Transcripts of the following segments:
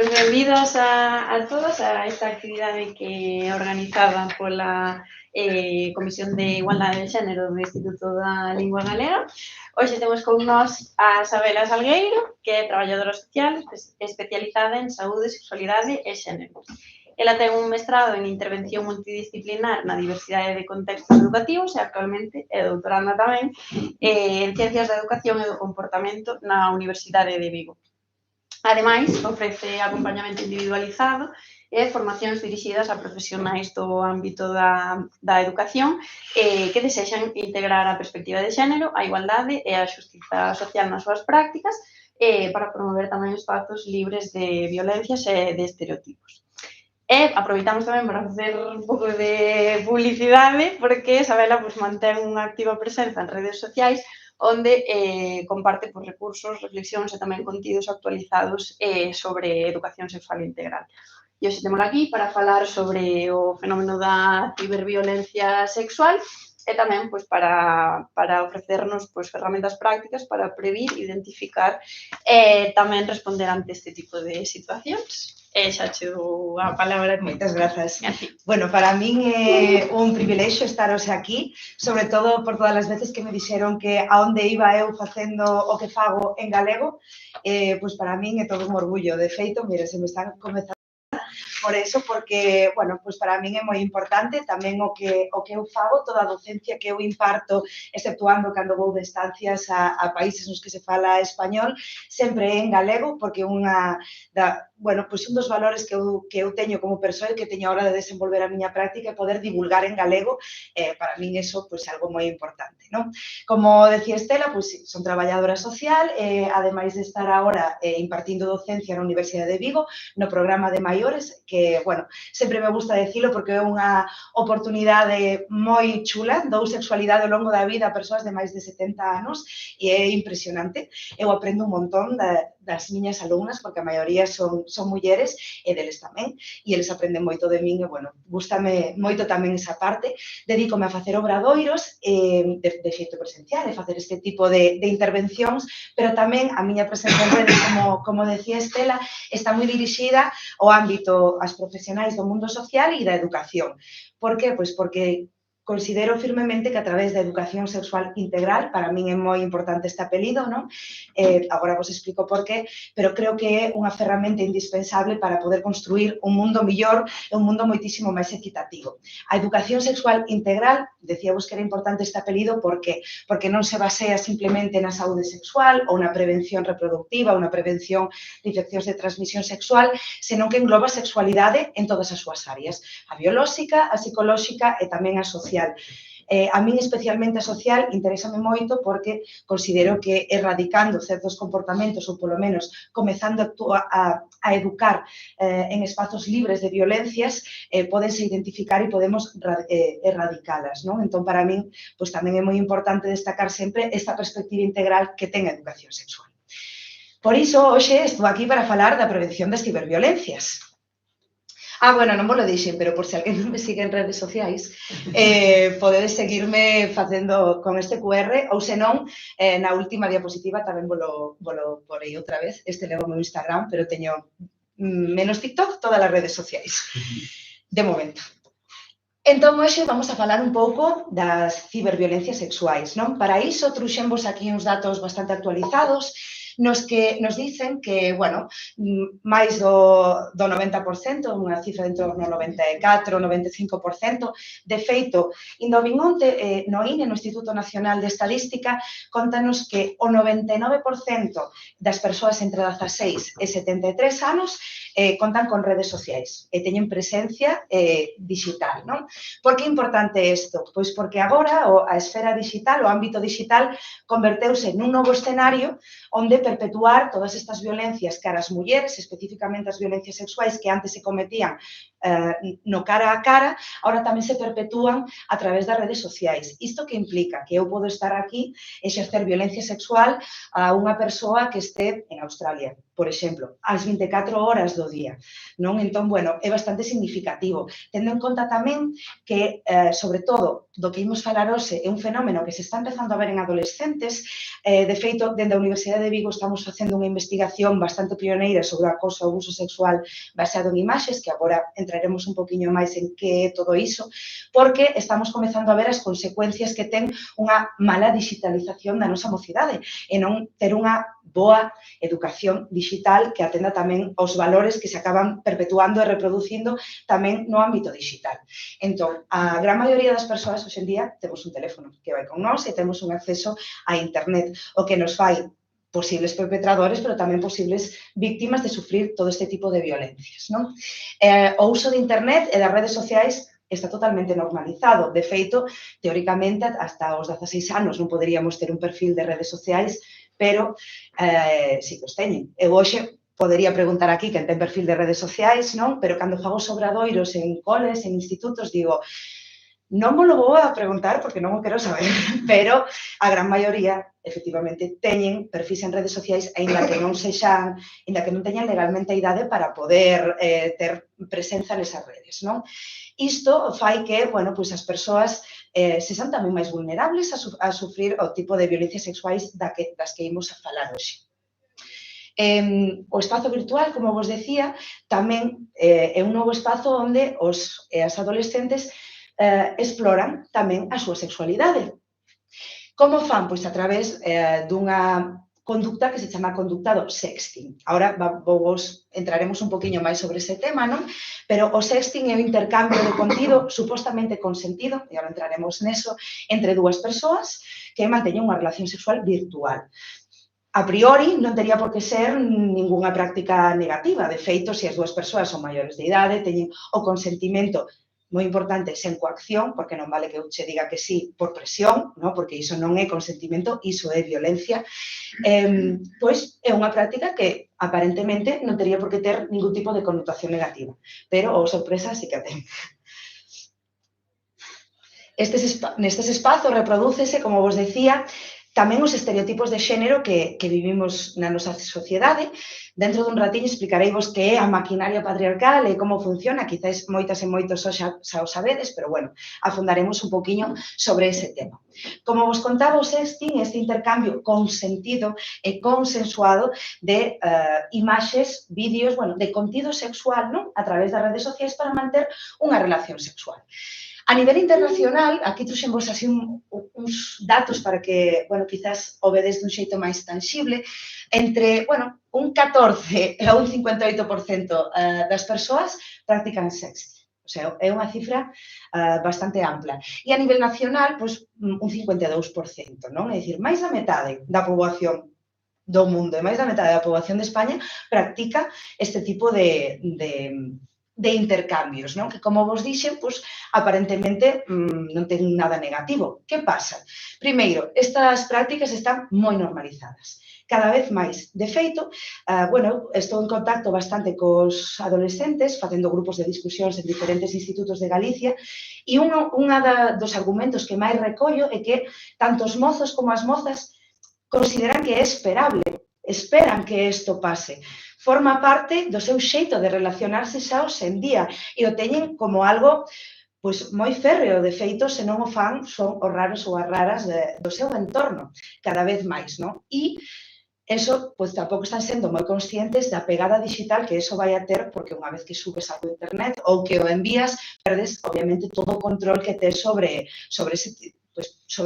Pois benvidas a todas a esta actividade que é organizada pola Comisión de Igualdade de Xénero do Instituto da Lingua Galega. Hoxe temos con nós a Sabela Salgueiro, que é traballadora social especializada en saúde, sexualidade e xénero. Ela ten un mestrado en intervención multidisciplinar na diversidade de contextos educativos e actualmente é doutoranda tamén en Ciencias da Educación e do Comportamento na Universidade de Vigo. Ademais, ofrece acompañamento individualizado e formacións dirixidas a profesionais do ámbito da educación que desexan integrar a perspectiva de xénero, a igualdade e a xustiza social nas súas prácticas para promover tamén espazos libres de violencias e de estereotipos. E aproveitamos tamén para facer un pouco de publicidade porque Sabela mantén unha activa presenza en redes sociais onde comparte recursos, reflexións e tamén contidos actualizados sobre educación sexual integral. E hoxe temos aquí para falar sobre o fenómeno da ciberviolencia sexual e tamén para ofrecernos ferramentas prácticas para previr, identificar e tamén responder ante este tipo de situacións. E xa che dou a palabra. Moitas grazas. Bueno, para min é un privilexio estar hoxe aquí, sobre todo por todas as veces que me dixeron que a onde iba eu facendo o que fago en galego, pois para min é todo un orgullo. De feito, mire, se me están comezando por eso, porque, bueno, pois para min é moi importante tamén o que eu fago, toda a docencia que eu imparto, exceptuando cando vou de estancias a países nos que se fala español, sempre é en galego, porque un dos valores que eu teño como persoa e que teño a hora de desenvolver a miña práctica é poder divulgar en galego, para min eso é algo moi importante, non? Como decía Estela, son traballadora social, ademais de estar agora impartindo docencia na Universidade de Vigo, no programa de maiores, que, bueno, sempre me gusta decirlo porque é unha oportunidade moi chula, dou sexualidade ao longo da vida a persoas de máis de 70 anos e é impresionante. Eu aprendo un montón das miñas alumnas, porque a maioría son mulleres e deles tamén, e eles aprenden moito de min e, bueno, gústame moito tamén esa parte. Dedícome a facer obradoiros de xeito presencial e facer este tipo de intervencións, pero tamén a miña presenza en redes, como decía Estela, está moi dirixida ao ámbito ás profesionais do mundo social e da educación. Por que? Pois porque considero firmemente que a través da educación sexual integral, para min é moi importante este apelido, non? Agora vos explico por qué, pero creo que é unha ferramenta indispensable para poder construir un mundo millor e un mundo moitísimo máis equitativo. A educación sexual integral, decíamos que era importante este apelido, por qué? Porque non se basea simplemente na saúde sexual ou na prevención reproductiva ou na prevención de infeccións de transmisión sexual, senón que engloba a sexualidade en todas as súas áreas, a biolóxica, a psicolóxica e tamén a social. A min especialmente a social interésame moito porque considero que erradicando certos comportamentos ou polo menos comezando a educar en espazos libres de violencias podense identificar e podemos erradicalas, non? Entón, para min, pois tamén é moi importante destacar sempre esta perspectiva integral que ten a educación sexual. Por iso, hoxe estou aquí para falar da prevención das ciberviolencias. Bueno, non vos lo dixen, pero por se alguén non me sigue en redes sociais, podedes seguirme facendo con este QR, ou senón, na última diapositiva tamén volo porei outra vez. Este levo o meu Instagram, pero teño menos TikTok, todas as redes sociais, de momento. Entón, hoxe vamos a falar un pouco das ciberviolencias sexuais, non? Para iso, truxenvos aquí uns datos bastante actualizados, nos que nos dicen que, bueno, máis do 90%, unha cifra de entorno ao 94-95%, de feito, indo vinonte, no INE, no Instituto Nacional de Estadística, contanos que o 99% das persoas entre 16 e 73 anos contan con redes sociais e teñen presencia digital, non? Por que é importante isto? Pois porque agora a esfera digital, o ámbito digital, converteuse nun novo escenario onde perpetuar todas estas violencias cara ás mulleres, especificamente as violencias sexuais que antes se cometían no cara a cara, agora tamén se perpetúan a través das redes sociais. Isto que implica que eu podo estar aquí e exercer violencia sexual a unha persoa que este en Australia, por exemplo, ás 24 horas do día, non? Entón, bueno, é bastante significativo. Tendo en conta tamén que, sobre todo, do que imos falar hoxe, é un fenómeno que se está empezando a ver en adolescentes. De feito, dende a Universidade de Vigo estamos facendo unha investigación bastante pioneira sobre o acoso e o abuso sexual baseado en imaxes, que agora entraremos un poquinho máis en que é todo iso, porque estamos comezando a ver as consecuencias que ten unha mala digitalización da nosa mocidade e non ter unha boa educación digital que atenda tamén aos valores que se acaban perpetuando e reproducindo tamén no ámbito digital. Entón, a gran maioría das persoas hoxe en día temos un teléfono que vai con nós e temos un acceso a internet, o que nos fai posibles perpetradores, pero tamén posibles víctimas de sufrir todo este tipo de violencias, non? O uso de internet e das redes sociais está totalmente normalizado. De feito, teóricamente, hasta os 16 anos non poderíamos ter un perfil de redes sociais, pero si que os teñen. Eu hoxe podería preguntar aquí quen ten perfil de redes sociais, non? Pero cando fago os obradoiros en coles, en institutos, digo, non me lo vou a preguntar porque non o quero saber, pero a gran maioría, efectivamente, teñen perfis en redes sociais, aínda que non teñan legalmente a idade para poder ter presenza nesas redes, non? Isto fai que, bueno, pois as persoas se son tamén máis vulnerables a sufrir o tipo de violencias sexuais das que imos a falar hoxe. O espazo virtual, como vos decía, tamén é un novo espazo onde as adolescentes exploran tamén a súa sexualidade. Como fan? Pois a través dunha conducta que se chama conducta do sexting. Agora entraremos un poquinho máis sobre ese tema, non? Pero o sexting é o intercambio de contido supostamente consentido, e agora entraremos neso, entre dúas persoas que manteñen unha relación sexual virtual. A priori, non tería por que ser ningunha práctica negativa. De feito, se as dúas persoas son maiores de idade, teñen o consentimento moi importante, sen coacción, porque non vale que eu che diga que sí por presión, non? Porque iso non é consentimento, iso é violencia. Pois é unha práctica que aparentemente non tería por que ter ningún tipo de connotación negativa, pero, sorpresa, sí que a ten. Nestes espazos reprodúcese, como vos decía, tamén os estereotipos de xénero que vivimos na nosa sociedade. Dentro dun ratiño explicareivos que é a maquinaria patriarcal e como funciona, quizás moitas e moitos xa o sabedes, pero, bueno, afundaremos un poquinho sobre ese tema. Como vos contaba, o sexting, este intercambio consentido e consensuado de imaxes, vídeos, bueno, de contido sexual, non? A través das redes sociais para manter unha relación sexual. A nivel internacional, aquí trouxemos así uns datos para que, bueno, quizás o vedes dun xeito máis tangible, entre, bueno, un 14 e un 58% das persoas practican sexting. O sea, é unha cifra bastante ampla. E a nivel nacional, pois, un 52%, non? É dicir, máis da metade da poboación do mundo e máis da metade da poboación de España practica este tipo de intercambios, non? Que, como vos dixen, pois, aparentemente non ten nada negativo. Que pasa? Primeiro, estas prácticas están moi normalizadas, cada vez máis. De feito, bueno, estou en contacto bastante cos adolescentes, facendo grupos de discusións en diferentes institutos de Galicia, e unha dos argumentos que máis recollo é que tanto os mozos como as mozas consideran que é esperable, esperan que isto pase. Forma parte do seu xeito de relacionarse xa hoxe en día e o teñen como algo pois moi férreo. De feito, se non o fan, son os raros ou as raras do seu entorno, cada vez máis, non? E eso, pois, tampouco están sendo moi conscientes da pegada digital que eso vai a ter, porque unha vez que subes algo a internet ou que o envías, perdes, obviamente, todo o control que tes sobre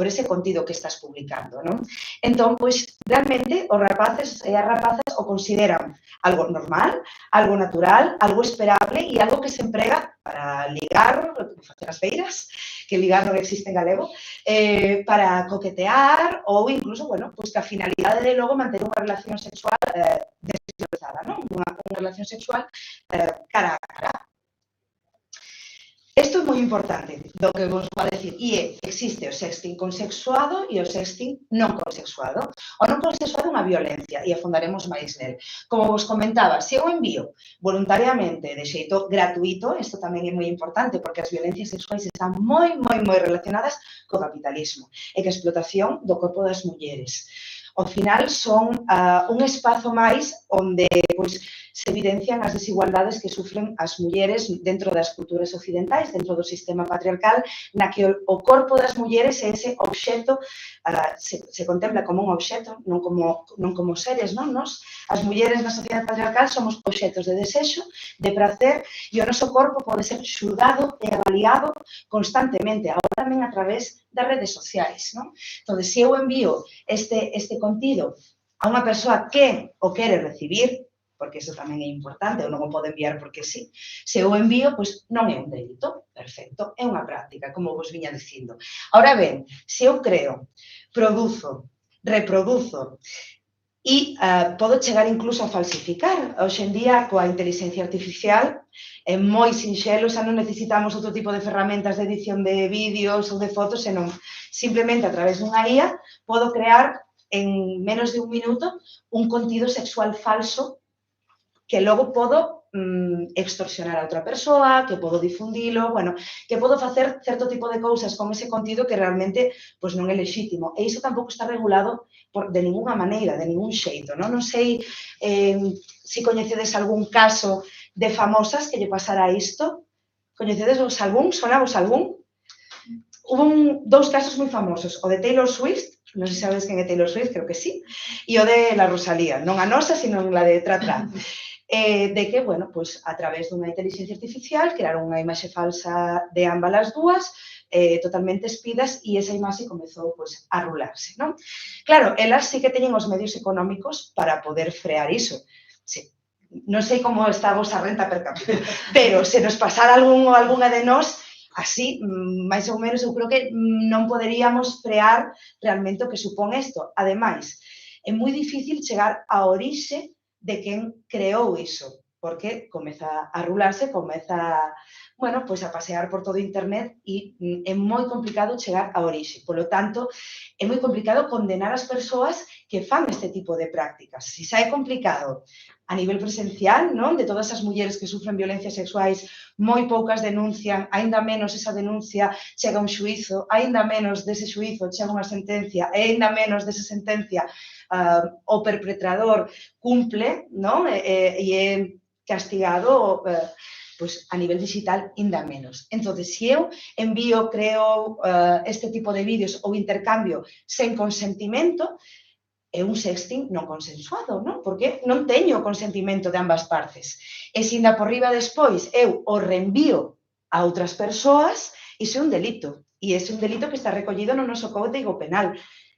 ese contido que estás publicando, non? Entón, pois, realmente, os rapaces e as rapazas o consideran algo normal, algo natural, algo esperable e algo que se emprega para ligar, facer as feiras, que ligar non existe en galego, para coquetear ou incluso, bueno, pois que a finalidade de logo manter unha relación sexual desexualizada, non? Unha relación sexual cara a cara. Isto é moi importante do que vos vou a decir, e existe o sexting consexuado e o sexting non consexuado. O non consexuado é unha violencia e afondaremos máis nel. Como vos comentaba, se eu envío voluntariamente de xeito gratuito, isto tamén é moi importante porque as violencias sexuais están moi relacionadas co capitalismo e que a explotación do corpo das mulleres. ao final son un espazo máis onde pois, se evidencian as desigualdades que sufren as mulleres dentro das culturas occidentais, dentro do sistema patriarcal, na que o corpo das mulleres é ese obxecto, se contempla como un obxecto, non como seres, non? Nos, as mulleres na sociedade patriarcal somos obxectos de desexo, de prazer, e o noso corpo pode ser xulgado e avaliado constantemente, agora tamén a través das redes sociais, non? Entón, se eu envío este contido a unha persoa que o quere recibir, porque iso tamén é importante, eu non o podo enviar porque sí. Se eu envío, pois non é un delito, perfecto, é unha práctica, como vos viña dicindo. Ahora ben, se eu creo, produzo, reproduzo e podo chegar incluso a falsificar. Hoxe en día, coa inteligencia artificial, é moi sinxelo, xa non necesitamos outro tipo de ferramentas de edición de vídeos ou de fotos, senón simplemente a través dunha IA podo crear en menos de un minuto un contido sexual falso que logo podo extorsionar a outra persoa, que podo difundilo, bueno, que podo facer certo tipo de cousas con ese contido que realmente pois, non é lexítimo. E iso tampouco está regulado de ninguna maneira, de ningún xeito. Non sei se coñecedes algún caso de famosas que lle pasara isto. Coñecedes vos algún? Sonavos algún? Hubo dous casos moi famosos, o de Taylor Swift, non sei se sabes quen é Taylor Swift, creo que sí, e o de la Rosalía, non a nosa, sino la de Tra-Tra. De que, bueno, pois, a través dunha inteligencia artificial, crearon unha imaxe falsa de ambas as dúas, totalmente espidas, e esa imaxe comezou pois, a rularse, non? Claro, elas sí que teñen os medios económicos para poder frear iso. Sí. Non sei como está a vosa renta per cápita, pero se nos pasara algún ou algunha de nós, así, máis ou menos, eu creo que non poderíamos frear realmente o que supón isto. Ademais, é moi difícil chegar á orixe de quen creou iso, porque comeza a rularse, comeza, bueno, pois a pasear por todo internet e é moi complicado chegar á orixe. Polo tanto, é moi complicado condenar as persoas que fan este tipo de prácticas. Se xa é complicado a nivel presencial, non? De todas as mulleres que sufren violencias sexuais, moi poucas denuncian, aínda menos esa denuncia chega a un xuízo, aínda menos dese xuízo chega unha sentencia, e aínda menos desa sentencia o perpetrador cumple, non? E é castigado pois, a nivel digital ainda menos. Entón, se eu envío, creo este tipo de vídeos ou intercambio sen consentimento, é un sexting non consensuado, non? Porque non teño o consentimento de ambas partes. E se ainda por riba despois eu o reenvío a outras persoas, iso é un delito. E é un delito que está recollido no noso Código Penal.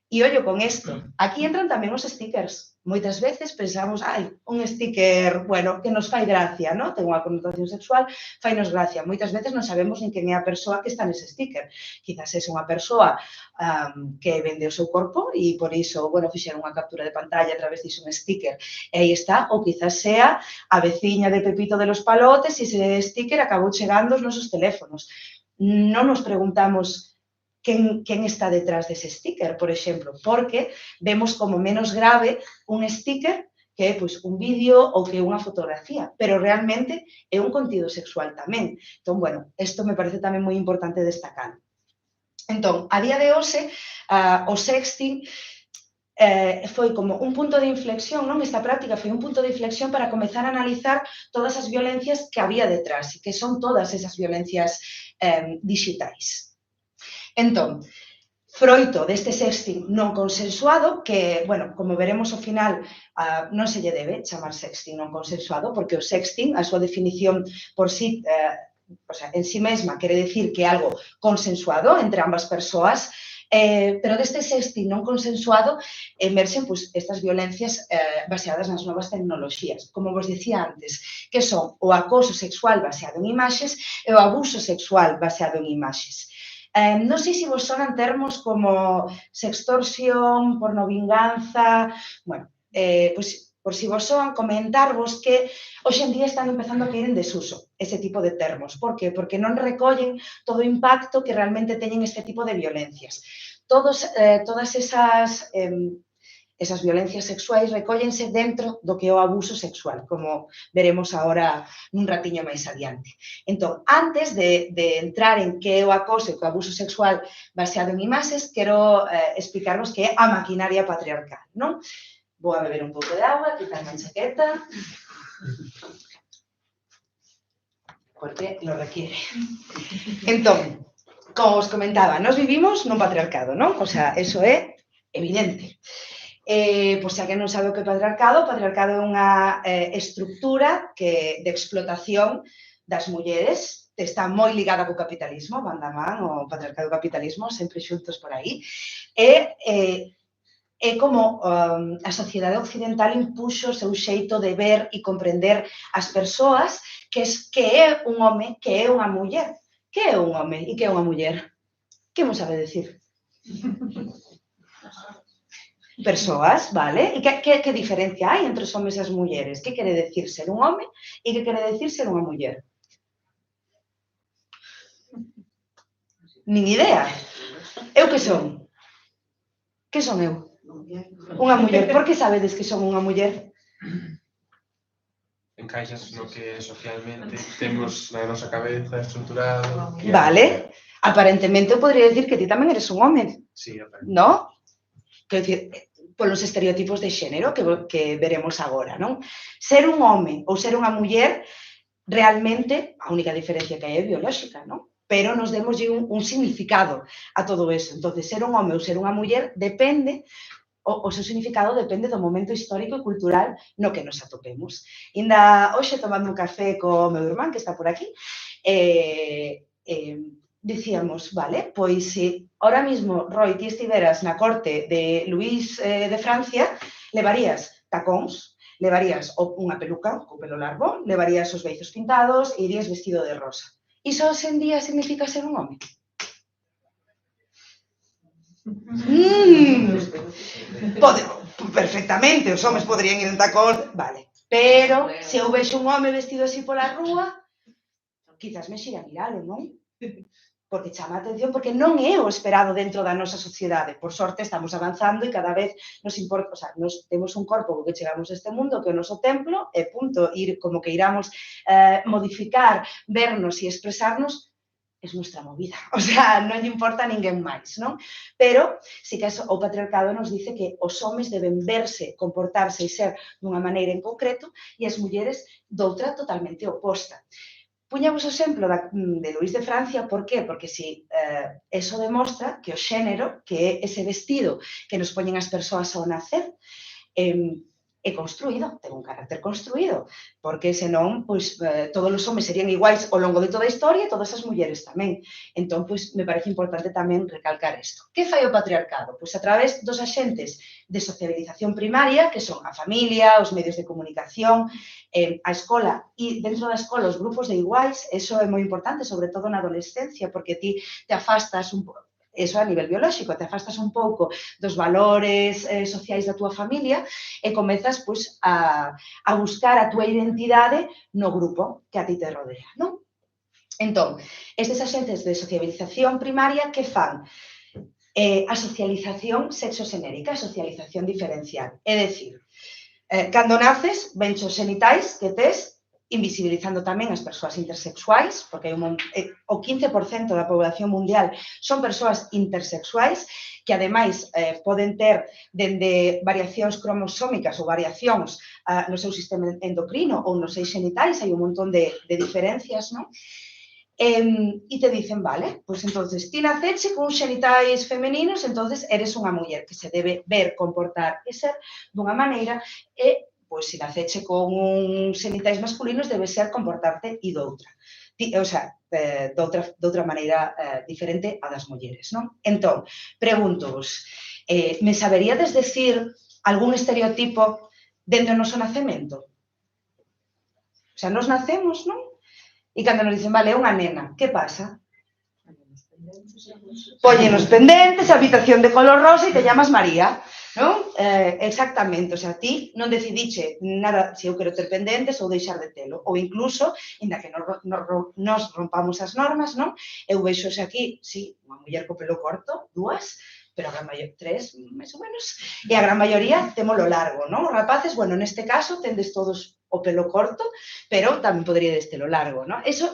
E ollo con isto, aquí entran tamén os stickers. Moitas veces pensamos, un sticker, bueno, que nos fai gracia, non? Ten unha connotación sexual, fainos gracia. Moitas veces non sabemos nin quen é a persoa que está nese sticker. Quizás é unha persoa que vende o seu corpo e por iso, bueno, fixeron unha captura de pantalla a través diso un sticker. E aí está, ou quizás sea a veciña de Pepito de los Palotes e ese sticker acabou chegando aos nosos teléfonos. Non nos preguntamos quen está detrás dese sticker, por exemplo, porque vemos como menos grave un sticker que é pois, un vídeo ou que é unha fotografía, pero realmente é un contido sexual tamén. Entón, bueno, isto me parece tamén moi importante destacar. Entón, a día de hoxe, o sexting foi como un punto de inflexión, non? Esta práctica foi un punto de inflexión para comezar a analizar todas as violencias que había detrás, e que son todas esas violencias digitais. Entón, froito deste sexting non consensuado, que, bueno, como veremos ao final, non se lle debe chamar sexting non consensuado, porque o sexting, a súa definición por sí, en sí mesma, quere decir que é algo consensuado entre ambas persoas, pero deste sexting non consensuado emerxen pois, estas violencias baseadas nas novas tecnoloxías. Como vos dicía antes, que son o acoso sexual baseado en imaxes e o abuso sexual baseado en imaxes. Non sei se vos sonan termos como sextorsión, pornovinganza, bueno, pois por si vos soan, comentarvos que hoxe en día están empezando a caer en desuso ese tipo de termos. Por qué? Porque non recollen todo o impacto que realmente teñen este tipo de violencias. Todas esas Esas violencias sexuais recóllense dentro do que é o abuso sexual, como veremos agora nun ratiño máis adiante. Entón, antes de entrar en que é o acoso e o abuso sexual baseado en imaxes, quero explicarvos que é a maquinaria patriarcal, non? Vou a beber un pouco de agua, quitarme a chaqueta, porque lo requiere. Entón, como os comentaba, nós vivimos nun patriarcado, non? O sea, eso é evidente. Por se alguén non sabe o que é patriarcado, o patriarcado é unha estructura de explotación das mulleres, está moi ligada co capitalismo, van da man, o patriarcado e o capitalismo, sempre xuntos por aí, é como a sociedade occidental impuxo o seu xeito de ver e comprender as persoas, que é un home, que é unha muller. Que é un home e que é unha muller? Que mo sabe decir? Persoas, vale? E que diferencia hai entre os homes e as mulleres? Que quere decir ser un home e que quere decir ser unha muller? Nin idea. Eu que son? Que son eu? Unha muller. Por que sabedes que son unha muller? Encaixas no que socialmente temos na nosa cabeza estruturado. Vale. Aparentemente eu podría decir que ti tamén eres un home. Sí, aparentemente. ¿No? Quero dicir, polos estereotipos de xénero que veremos agora, non? Ser un home ou ser unha muller, realmente, a única diferencia que hai é biolóxica, non? Pero nos demos un significado a todo eso. Entón, ser un home ou ser unha muller depende, o seu significado depende do momento histórico e cultural no que nos atopemos. Inda hoxe, tomando un café co meu irmán, que está por aquí, dicíamos, vale, pois se ahora mismo, Roy, ti estiveras na corte de Luís de Francia, levarías tacóns, levarías unha peluca co pelo largo, levarías os beizos pintados e irías vestido de rosa. Iso hoxe en día significa ser un home? Perfectamente, os homes poderían ir en tacón, vale. Pero, se eu vexo un home vestido así pola rúa, quizás me xira a miralo, non? Porque chama a atención, porque non é o esperado dentro da nosa sociedade. Por sorte, estamos avanzando e cada vez nos importa, o sea, nos temos un corpo co que chegamos a este mundo, que é o noso templo, e punto, ir como que iramos modificar, vernos e expresarnos, é nuestra movida. O sea, non lle importa a ninguén máis, non? Pero, si que o patriarcado nos dice que os homes deben verse, comportarse e ser dunha maneira en concreto e as mulleres doutra totalmente oposta. Puñamos o exemplo de Luís de Francia, por qué? Porque si eso demostra que o xénero, que é ese vestido que nos poñen as persoas ao nacer, é construído, ten un carácter construído, porque senón, pois, todos os homes serían iguais ao longo de toda a historia e todas as mulleres tamén. Entón, pois, me parece importante tamén recalcar isto. Que fai o patriarcado? Pois a través dos axentes de sociabilización primaria, que son a familia, os medios de comunicación, a escola, e dentro da escola os grupos de iguais, eso é moi importante, sobre todo na adolescencia, porque ti te afastas un pouco, eso a nivel biolóxico, te afastas un pouco dos valores sociais da túa familia e comezas pois, a buscar a túa identidade no grupo que a ti te rodea, non? Entón, estes axentes de socialización primaria que fan? A socialización sexoxenérica, a socialización diferencial. É dicir, cando naces, ven os xenitais que tes, invisibilizando tamén as persoas intersexuais, porque o 15% da población mundial son persoas intersexuais, que ademais poden ter dende variacións cromosómicas ou variacións no seu sistema endocrino ou nos seus xenitais, hai un montón de diferencias, non? E te dicen, vale, pois entonces ti naceche con xenitais femeninos, entonces eres unha muller que se debe ver, comportar e ser dunha maneira e pois se naceche con uns xenitais masculinos debe ser comportarte e doutra. O sea, doutra maneira diferente a das mulleres, non? Entón, pregúntovos, me saberíades decir algún estereotipo dentro do noso nacemento? O sea, nos nacemos, non? E cando nos dicen, vale, é unha nena, que pasa? Póñenos pendentes, habitación de color rosa e te llamas María. Non? Exactamente, o sea, ti non decidiche nada se eu quero ter pendentes ou deixar de telo, ou incluso, inda que nos rompamos as normas, non? Eu vexo xe aquí, sí, unha muller co pelo corto, dúas, pero a gran maioría, 3, máis ou menos, e a gran maioría témolo largo, non? Os rapaces, bueno, neste caso, tendes todos o pelo corto, pero tamén poderíades telo largo, non? Eso,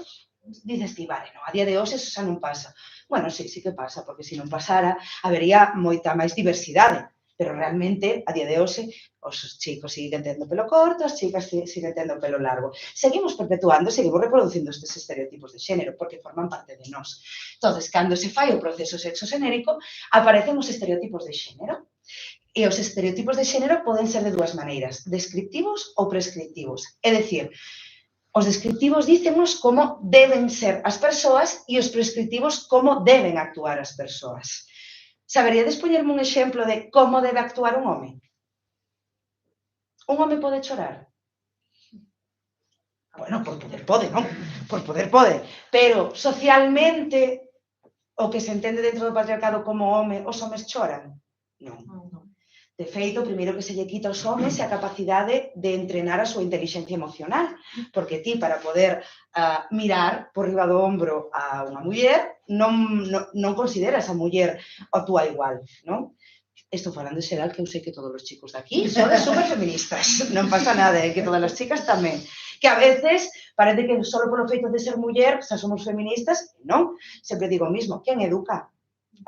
dices ti, vale, non, a día de hoxe eso xa non pasa. Bueno, sí que pasa, porque se non pasara, habería moita máis diversidade, pero realmente, a día de hoxe, os chicos siguen tendo pelo corto, as chicas siguen tendo pelo largo. Seguimos perpetuando, seguimos reproducindo estes estereotipos de xénero, porque forman parte de nós. Entonces, cando se fai o proceso sexoxenérico, aparecen os estereotipos de xénero. E os estereotipos de xénero poden ser de dúas maneiras, descriptivos ou prescriptivos. É dicir, os descriptivos dícenos como deben ser as persoas e os prescriptivos como deben actuar as persoas. Saberíades poñerme un exemplo de como debe actuar un home? Un home pode chorar? Bueno, por poder pode, non? Por poder pode. Pero socialmente, o que se entende dentro do patriarcado como home, os homes choran? Non. De feito, o primeiro que se lle quita aos homes é a capacidade de entrenar a súa inteligencia emocional, porque ti, para poder mirar por riba do ombro a unha muller, non consideras a muller a túa igual, non? Estou falando en xeral, que eu sei que todos os chicos daqui son super feministas, non pasa nada, que todas as chicas tamén. Que a veces parece que só polo feito de ser muller xa somos feministas, non? Sempre digo o mismo, quen educa?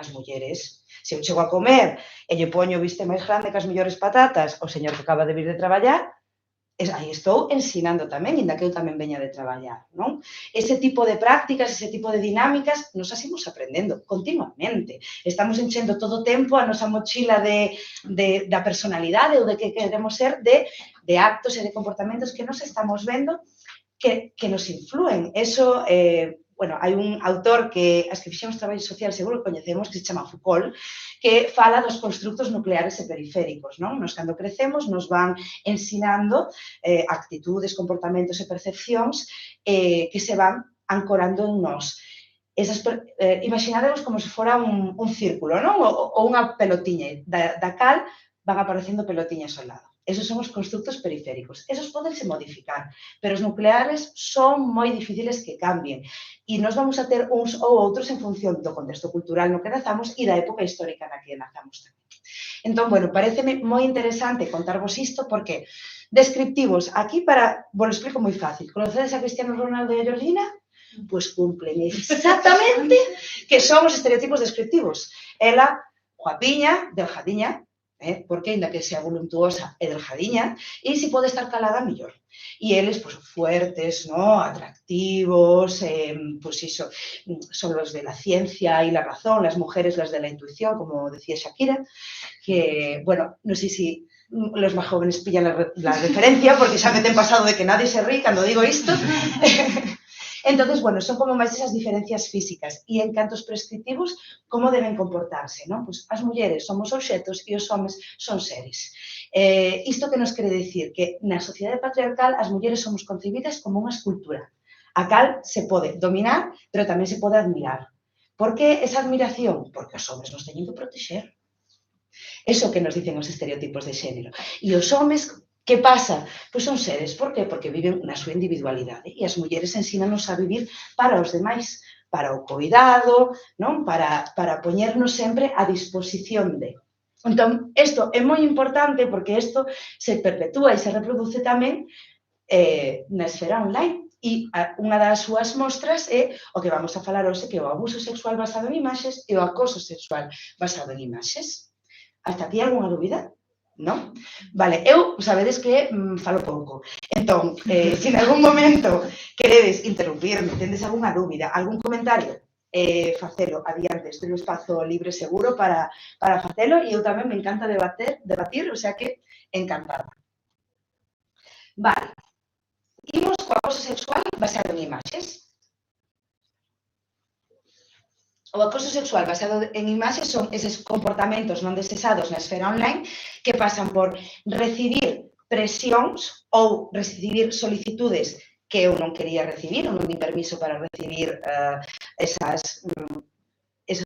As mulleres. Se eu chego a comer e lle poño o biste máis grande que as mellores patatas ao señor que acaba de vir de traballar, aí estou ensinando tamén, inda que eu tamén veña de traballar, non? Ese tipo de prácticas, ese tipo de dinámicas, nos as imos aprendendo continuamente. Estamos enchendo todo o tempo a nosa mochila da personalidade ou de que queremos ser de actos e de comportamentos que nos estamos vendo que nos influen. Eso, bueno, hai un autor que as que fixemos traballo social seguro que coñecemos, que se chama Foucault, que fala dos constructos nucleares e periféricos, non? Nos, cando crecemos, nos van ensinando actitudes, comportamentos e percepcións que se van ancorando en nós. Imaginadevos como se fora un círculo, non? Ou unha pelotiña, da cal van aparecendo pelotiñas ao lado. Esos son os constructos periféricos. Esos podense modificar, pero os nucleares son moi difíciles que cambien. E nos vamos a ter uns ou outros en función do contexto cultural no que nazamos e da época histórica na que nazamos tamén. Entón, bueno, pareceme moi interesante contarvos isto porque descriptivos, aquí para, vos lo explico moi fácil. Conocedes a Cristiano Ronaldo e a Georgina? Pois cumplen exactamente que son os estereotipos descriptivos. Ela, guapiña, deljadiña, porque ainda que sea voluntuosa e deljadiña, e se pode estar calada, mellor. E eles, pues, fuertes, ¿no? Atractivos, pues eso, son los de la ciencia y la razón, las mujeres las de la intuición, como decía Shakira, que, bueno, no sé si los más jóvenes pillan la referencia, porque xa me ten pasado de que nadie se rí cando digo isto. Entonces, bueno, son como máis esas diferencias físicas e en cantos prescriptivos, como deben comportarse, non? Pois as mulleres somos obxetos e os homes son seres. Isto que nos quere dicir? Que na sociedade patriarcal as mulleres somos concebidas como unha escultura, a cal se pode dominar, pero tamén se pode admirar. Por que esa admiración? Porque os homes nos teñen que protexer. Eso que nos dicen os estereotipos de xénero. E os homes, que pasa? Pois son seres. Por qué? Porque viven na súa individualidade e as mulleres ensínanos a vivir para os demais, para o cuidado, non? Para poñernos sempre a disposición de. Entón, isto é moi importante porque isto se perpetúa e se reproduce tamén na esfera online. E unha das súas mostras é o que vamos a falar hoxe, que é o abuso sexual basado en imaxes e o acoso sexual basado en imaxes. Hasta aquí algunha dúbida? Non? Vale, eu sabedes que falo pouco. Entón, se en algún momento queredes interrumpirme, tendes algunha dúbida, algún comentario, facelo adiante. Estou no espazo libre seguro para facelo e eu tamén me encanta debatir, o sea que encantada. Vale, imos co acoso sexual basado en imaxes. O acoso sexual basado en imaxes son eses comportamentos non deseados na esfera online que pasan por recibir presións ou recibir solicitudes que eu non quería recibir, ou non di permiso para recibir esas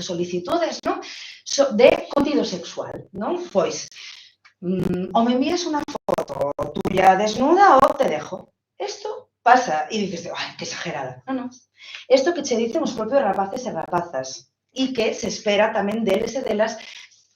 solicitudes, non? De contido sexual, non? Pois, ou me envías unha foto tuya desnuda ou te dejo. Isto pasa e dices, ai, que exagerada. Non, non. Isto que che dicen os propios rapaces e rapazas e que se espera tamén deles e delas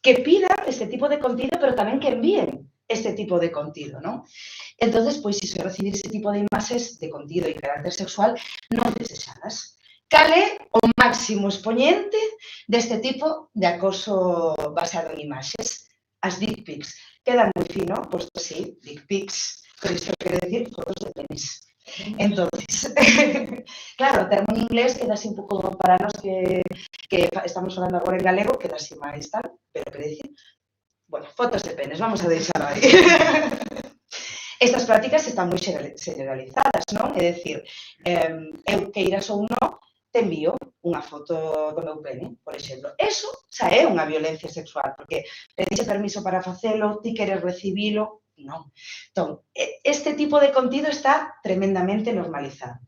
que pidan este tipo de contido, pero tamén que envíen este tipo de contido, non? Entonces, pois, iso é recibir ese tipo de imaxes de contido e carácter sexual non desexadas. Cal é o máximo expoñente deste tipo de acoso basado en imaxes? As dick pics. Quedan moi fino, pois sí, dick pics, pero isto quere decir fotos de penis. Entonces, claro, o termo en inglés queda así un pouco para nós que estamos falando agora en galego, queda así máis tal, pero quere decir, bueno, fotos de penes, vamos a deixar aí. Estas prácticas están moi generalizadas, non? É dicir, eu queiras ou non, te envío unha foto do meu pene, por exemplo. Eso xa é unha violencia sexual, porque pediste permiso para facelo, ti queres recibilo, non. Entón, este tipo de contido está tremendamente normalizado.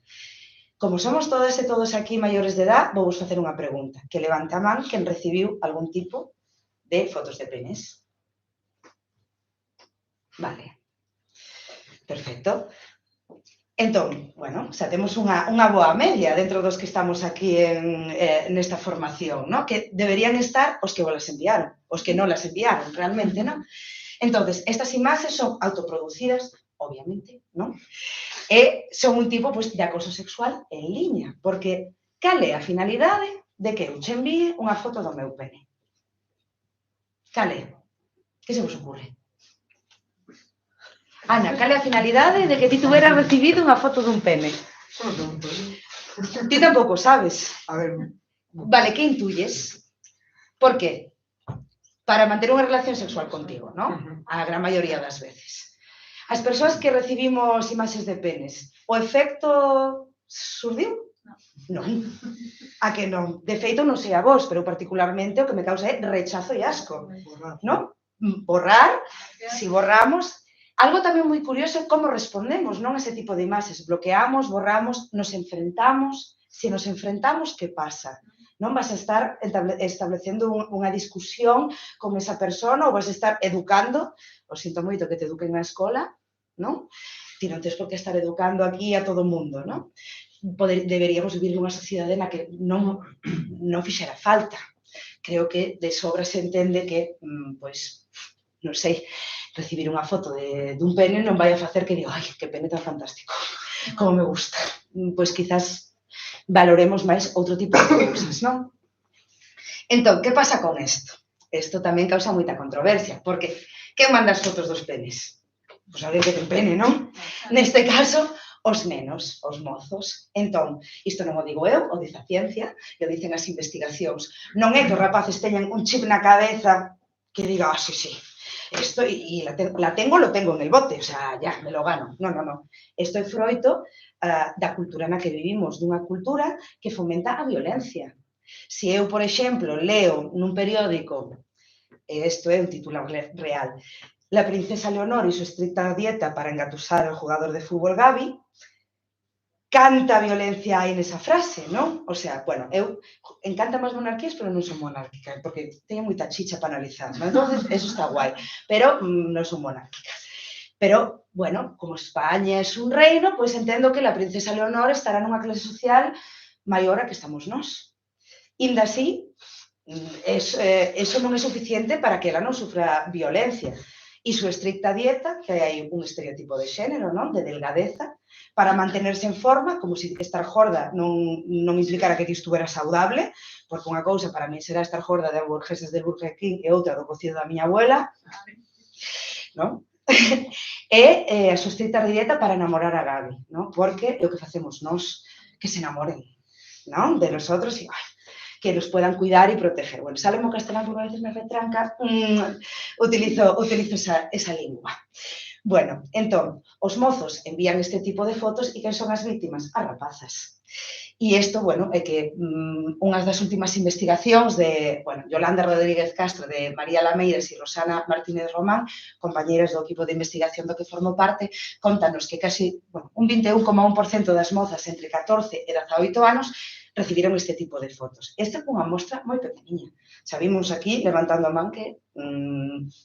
Como somos todas e todos aquí maiores de edad, vou vos facer unha pregunta. Que levante a man quen recibiu algún tipo de fotos de penes. Vale. Perfecto. Entón, bueno, xa temos unha boa media dentro dos que estamos aquí nesta formación, non? Que deberían estar os que vos las enviaron, os que non las enviaron realmente, non? Entonces, estas imaxes son autoproducidas, obviamente, non? E son un tipo de acoso sexual en liña, porque cal é a finalidade de que eu che envíe unha foto do meu pene? Cal é? Que se vos ocurre? Ana, cal é a finalidade de que ti tuveras recibido unha foto dun pene? Ti tampouco sabes. A ver, Vale, que intuyes? Por qué? Para manter unha relación sexual contigo, non? A gran maioría das veces. As persoas que recibimos imaxes de penes, o efecto surdiu? Non. A que non? De feito, non sei a vos, pero particularmente o que me causa é rechazo e asco, non? Borrar, si borramos. Algo tamén moi curioso é como respondemos, non, a ese tipo de imaxes. Bloqueamos, borramos, nos enfrentamos. Se nos enfrentamos, que pasa? Non vas a estar establecendo unha discusión con esa persona ou vas a estar educando, o sinto moito que te eduquen na escola, non? Ti non tens por que estar educando aquí a todo o mundo, non? Deberíamos vivir nunha sociedade na que non fixera falta. Creo que de sobra se entende que, pois, non sei, recibir unha foto dun pene non vai a facer que diga, ai, que pene tan fantástico, como me gusta. Pois quizás valoremos máis outro tipo de cousas, non? Entón, que pasa con isto? Isto tamén causa moita controversia, porque quen manda as fotos dos penes? Pois alguén que ten pene, non? Neste caso, os nenos, os mozos. Entón, isto non o digo eu, o dice a ciencia, e o dicen as investigacións. Non é que os rapaces teñan un chip na cabeza que diga, ah, sí, esto y lo tengo en el bote, o sea, ya, me lo gano. No. Esto é froito da cultura na que vivimos, dunha cultura que fomenta a violencia. Se eu, por exemplo, leo nun periódico, isto é un titular real, la princesa Leonor y su estricta dieta para engatusar al jugador de fútbol Gavi, canta violencia hai nesa frase, non? O sea, bueno, eu encanta máis monarquías, pero non son monárquica, porque teño moita chicha para analizar, non? Entonces, eso está guai, pero non son monárquica. Pero, bueno, como España é un reino, pois entendo que la princesa Leonor estará nunha clase social maior a que estamos nós. Inda así, eso non é suficiente para que ela non sufra violencia. E súa estricta dieta, que hai un estereotipo de xénero, non? De delgadeza, para mantenerse en forma, como se estar gorda non implicara que ti estuveras saudable, porque unha cousa para mí será estar gorda de hamburguesas del Burger King e outra do cocido da miña abuela, non? E a súa estricta dieta para enamorar a Gabi, non? Porque é o que facemos nós, que se enamoren, non? De nosotros e, que nos puedan cuidar y proteger. Bueno, sale mo castelán porque a veces me retranca, utilizo esa lingua. Bueno, entón, os mozos envían este tipo de fotos e quen son as vítimas? As rapazas. E isto, bueno, é que unhas das últimas investigacións de, bueno, Yolanda Rodríguez Castro, de María Lameiras e Rosana Martínez Román, compañeiras do equipo de investigación do que formo parte, contanos que casi, bueno, un 21,1% das mozas entre 14 e 18 anos recibiron este tipo de fotos. Esta é unha mostra moi pequeniña. Xa vimos aquí, levantando a man, que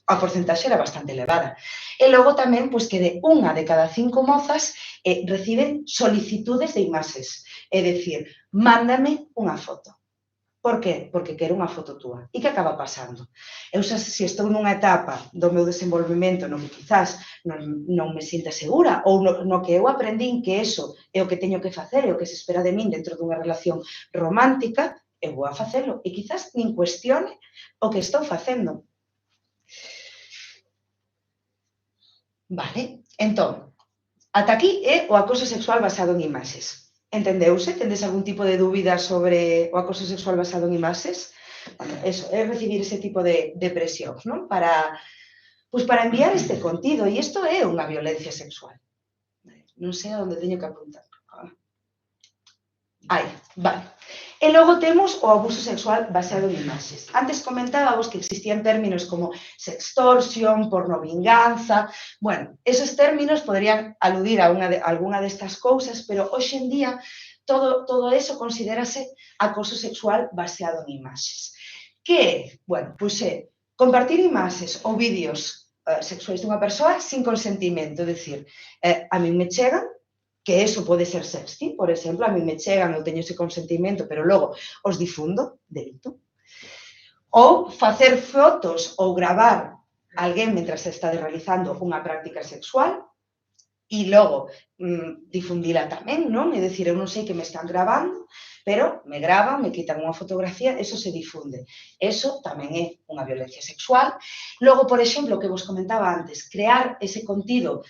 a porcentaxe era bastante elevada. E logo tamén, pois, que de unha de cada 5 mozas reciben solicitudes de imaxes. É dicir, mándame unha foto. Por qué? Porque quero unha foto túa. E que acaba pasando? Eu se estou nunha etapa do meu desenvolvemento no que quizás non me sinta segura ou no que eu aprendín que eso é o que teño que facer e o que se espera de min dentro dunha relación romántica, eu vou a facelo e quizás nin cuestione o que estou facendo. Vale, entón, ata aquí é o acoso sexual basado en imaxes. Entendeuse? Tendes algún tipo de dúbida sobre o acoso sexual basado en imaxes? Bueno, eso, é recibir ese tipo de presións, non? Para enviar este contido, e isto é unha violencia sexual. Non sei onde teño que apuntar. Aí, vale. E logo temos o abuso sexual baseado en imaxes. Antes comentábamos que existían términos como sextorsión, pornovinganza. Bueno, esos términos poderían aludir a alguna destas cousas, pero hoxe en día todo eso considérase acoso sexual baseado en imaxes. Que é? Bueno, pois é compartir imaxes ou vídeos sexuais dunha persoa sin consentimento, é dicir, a min me chegan, que eso pode ser sexting, por exemplo, a mí me chegan, eu teño ese consentimento, pero logo os difundo, delito. Ou facer fotos ou gravar alguén mentras está realizando unha práctica sexual e logo difundila tamén, non? É dicir, eu non sei que me están gravando, pero me gravan, me quitan unha fotografía, eso se difunde. Eso tamén é unha violencia sexual. Logo, por exemplo, que vos comentaba antes, crear ese contido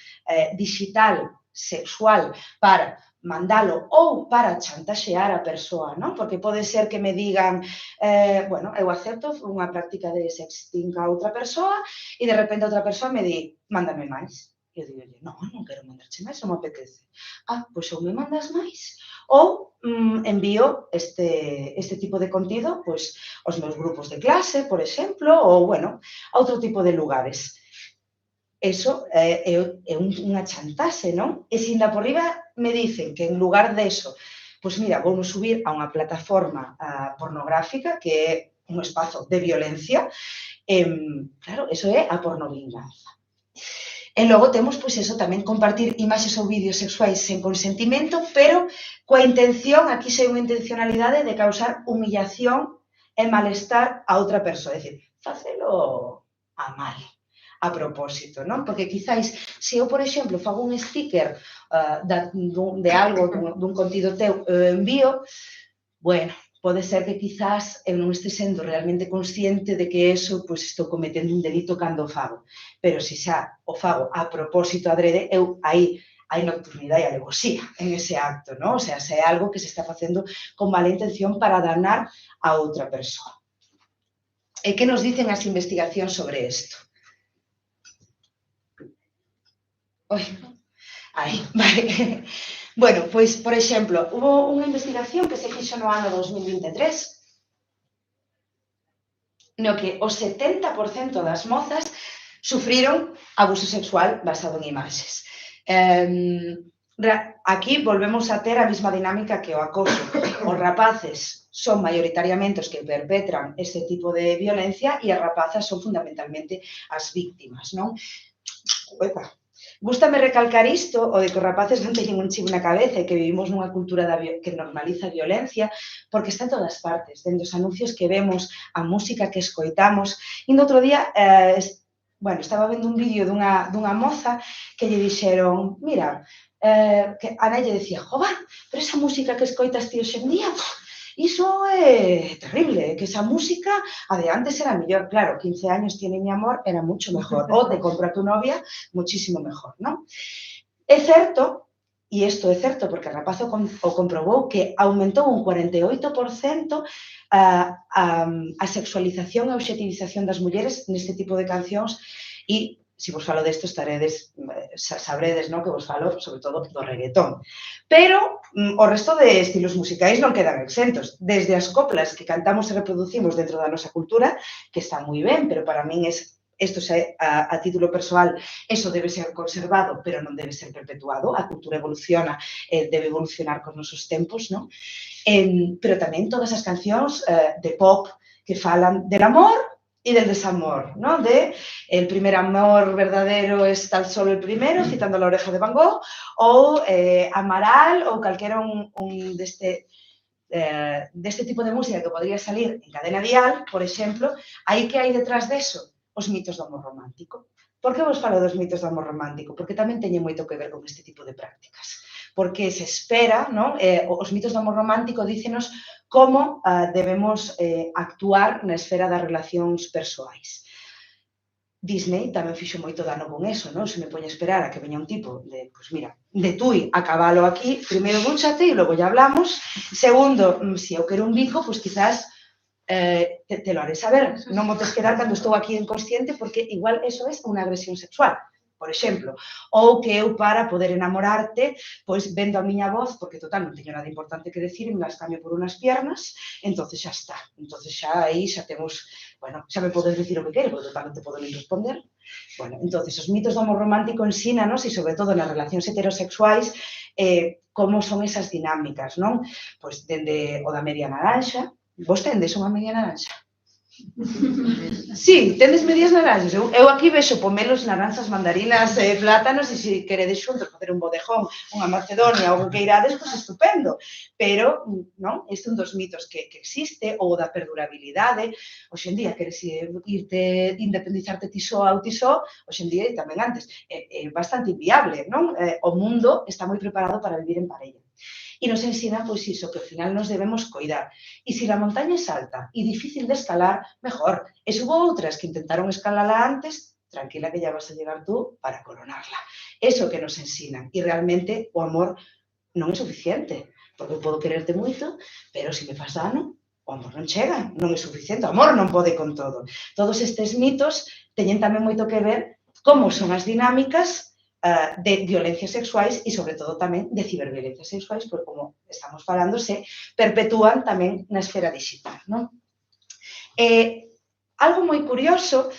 digital sexual para mandalo ou para chantaxear a persoa, non? Porque pode ser que me digan, bueno, eu acepto unha práctica de sexting a outra persoa e de repente outra persoa me di, mándame máis. E eu digo, non quero mandarche máis, non me apetece. Pois ou me mandas máis ou envío este tipo de contido pois aos meus grupos de clase, por exemplo, ou, bueno, a outro tipo de lugares. Eso é unha chantaxe, non? E se ainda por riba me dicen que en lugar deso, pois mira, vou subir a unha plataforma pornográfica que é un espazo de violencia, claro, eso é a pornovinganza. E logo temos, pois eso, tamén compartir imaxes ou vídeos sexuais sen consentimento, pero coa intención, aquí sei unha intencionalidade de causar humillación e malestar a outra persoa. É dicir, facelo a mal, a propósito, non? Porque quizáis, se eu, por exemplo, fago un sticker de algo, dun contido teu, envío, bueno, pode ser que quizás eu non este sendo realmente consciente de que eso, pois, estou cometendo un delito cando o fago. Pero se xa o fago a propósito adrede, eu aí hai nocturnidade e alevosía en ese acto, non? O sea, se é algo que se está facendo con mala intención para danar a outra persoa. E que nos dicen as investigacións sobre isto? Aí, vale. Bueno, pois, por exemplo, hubo unha investigación que se fixo no ano 2023 no que o 70% das mozas sufriron abuso sexual basado en imaxes. Aquí volvemos a ter a mesma dinámica que o acoso. Os rapaces son maioritariamente os que perpetran este tipo de violencia e as rapazas son fundamentalmente as víctimas, non? Gústame recalcar isto, o de que os rapaces non teñen un chip na cabeza e que vivimos nunha cultura que normaliza a violencia, porque está en todas partes, dende os anuncios que vemos, a música que escoitamos. E no outro día, estaba vendo un vídeo dunha moza que lle dixeron, mira, que a nai lle decía, jova, pero esa música que escoitas ti hoxe en día, iso é terrible, que esa música, a de antes era mellor. Claro, 15 años tiene mi amor, era mucho mejor. O te compra tu novia, muchísimo mejor, ¿no? É certo, e isto é certo porque a rapaz o comprobou, que aumentou un 48% a sexualización e a obxectivización das mulleres neste tipo de cancións e se vos falo desto, sabredes, non, que vos falo, sobre todo, do reggaetón. Pero o resto de estilos musicais non quedan exentos. Desde as coplas que cantamos e reproducimos dentro da nosa cultura, que están moi ben, pero para min isto a título persoal, eso debe ser conservado, pero non debe ser perpetuado. A cultura evoluciona, debe evolucionar con nosos tempos, non? Pero tamén todas as cancións de pop que falan del amor y del desamor, ¿no? De el primer amor verdadero es tan solo el primero, citando La oreja de Van Gogh, ou Amaral, ou calquera un deste deste tipo de música que podría salir en cadena dial, por exemplo, aí que hai detrás deso? Os mitos do amor romántico. Por que vos falo dos mitos do amor romántico? Porque tamén teñen moito que ver con este tipo de prácticas. Porque se espera, non? Os mitos do amor romántico dícenos como debemos actuar na esfera das relacións persoais. Disney tamén fixo moito dano con eso, non? Se me poña a esperar a que veña un tipo de, pois mira, de tui a cabalo aquí, primeiro dúchate e logo ya hablamos. Segundo, se eu quero un bico, pois quizás te lo haré saber. Non me tes que dar cando estou aquí inconsciente porque igual eso é unha agresión sexual, por exemplo. Ou que eu para poder enamorarte, pois vendo a miña voz, porque total non teño nada importante que decir, me las cambio por unas piernas, entonces xa está. Entonces xa aí xa temos, bueno, xa me podes decir o que quero, porque total non te podo nin responder. Bueno, entonces os mitos do amor romántico ensínanos, e sobre todo nas relacións heterosexuais, como son esas dinámicas, non? Pois dende o da media naranxa. Vos tendes unha media naranxa? Sí, tendes medias naranxas. Eu aquí vexo pomelos, naranxas, mandarinas, plátanos, e se queredes xuntos facer un bodejón, unha macedonia, ou o que irades, pois estupendo. Pero, non, este é un dos mitos que existe, ou da perdurabilidade. Hoxe en día, queres irte, independizarte ti só ou ti só, hoxe en día, e tamén antes, é bastante inviable, non? O mundo está moi preparado para vivir en parella. E nos ensina, pois iso, que ao final nos debemos coidar. E se a montaña é alta e difícil de escalar, mejor. E se hubo outras que intentaron escalarla antes, tranquila que ya vas a llegar tú para coronarla. Eso que nos ensinan. E realmente o amor non é suficiente. Porque eu podo quererte moito, pero se me faz dano, o amor non chega, non é suficiente. O amor non pode con todo. Todos estes mitos teñen tamén moito que ver como son as dinámicas de violencias sexuais e, sobre todo, tamén de ciberviolencias sexuais, porque, como estamos falando, se perpetúan tamén na esfera digital, non? Algo moi curioso,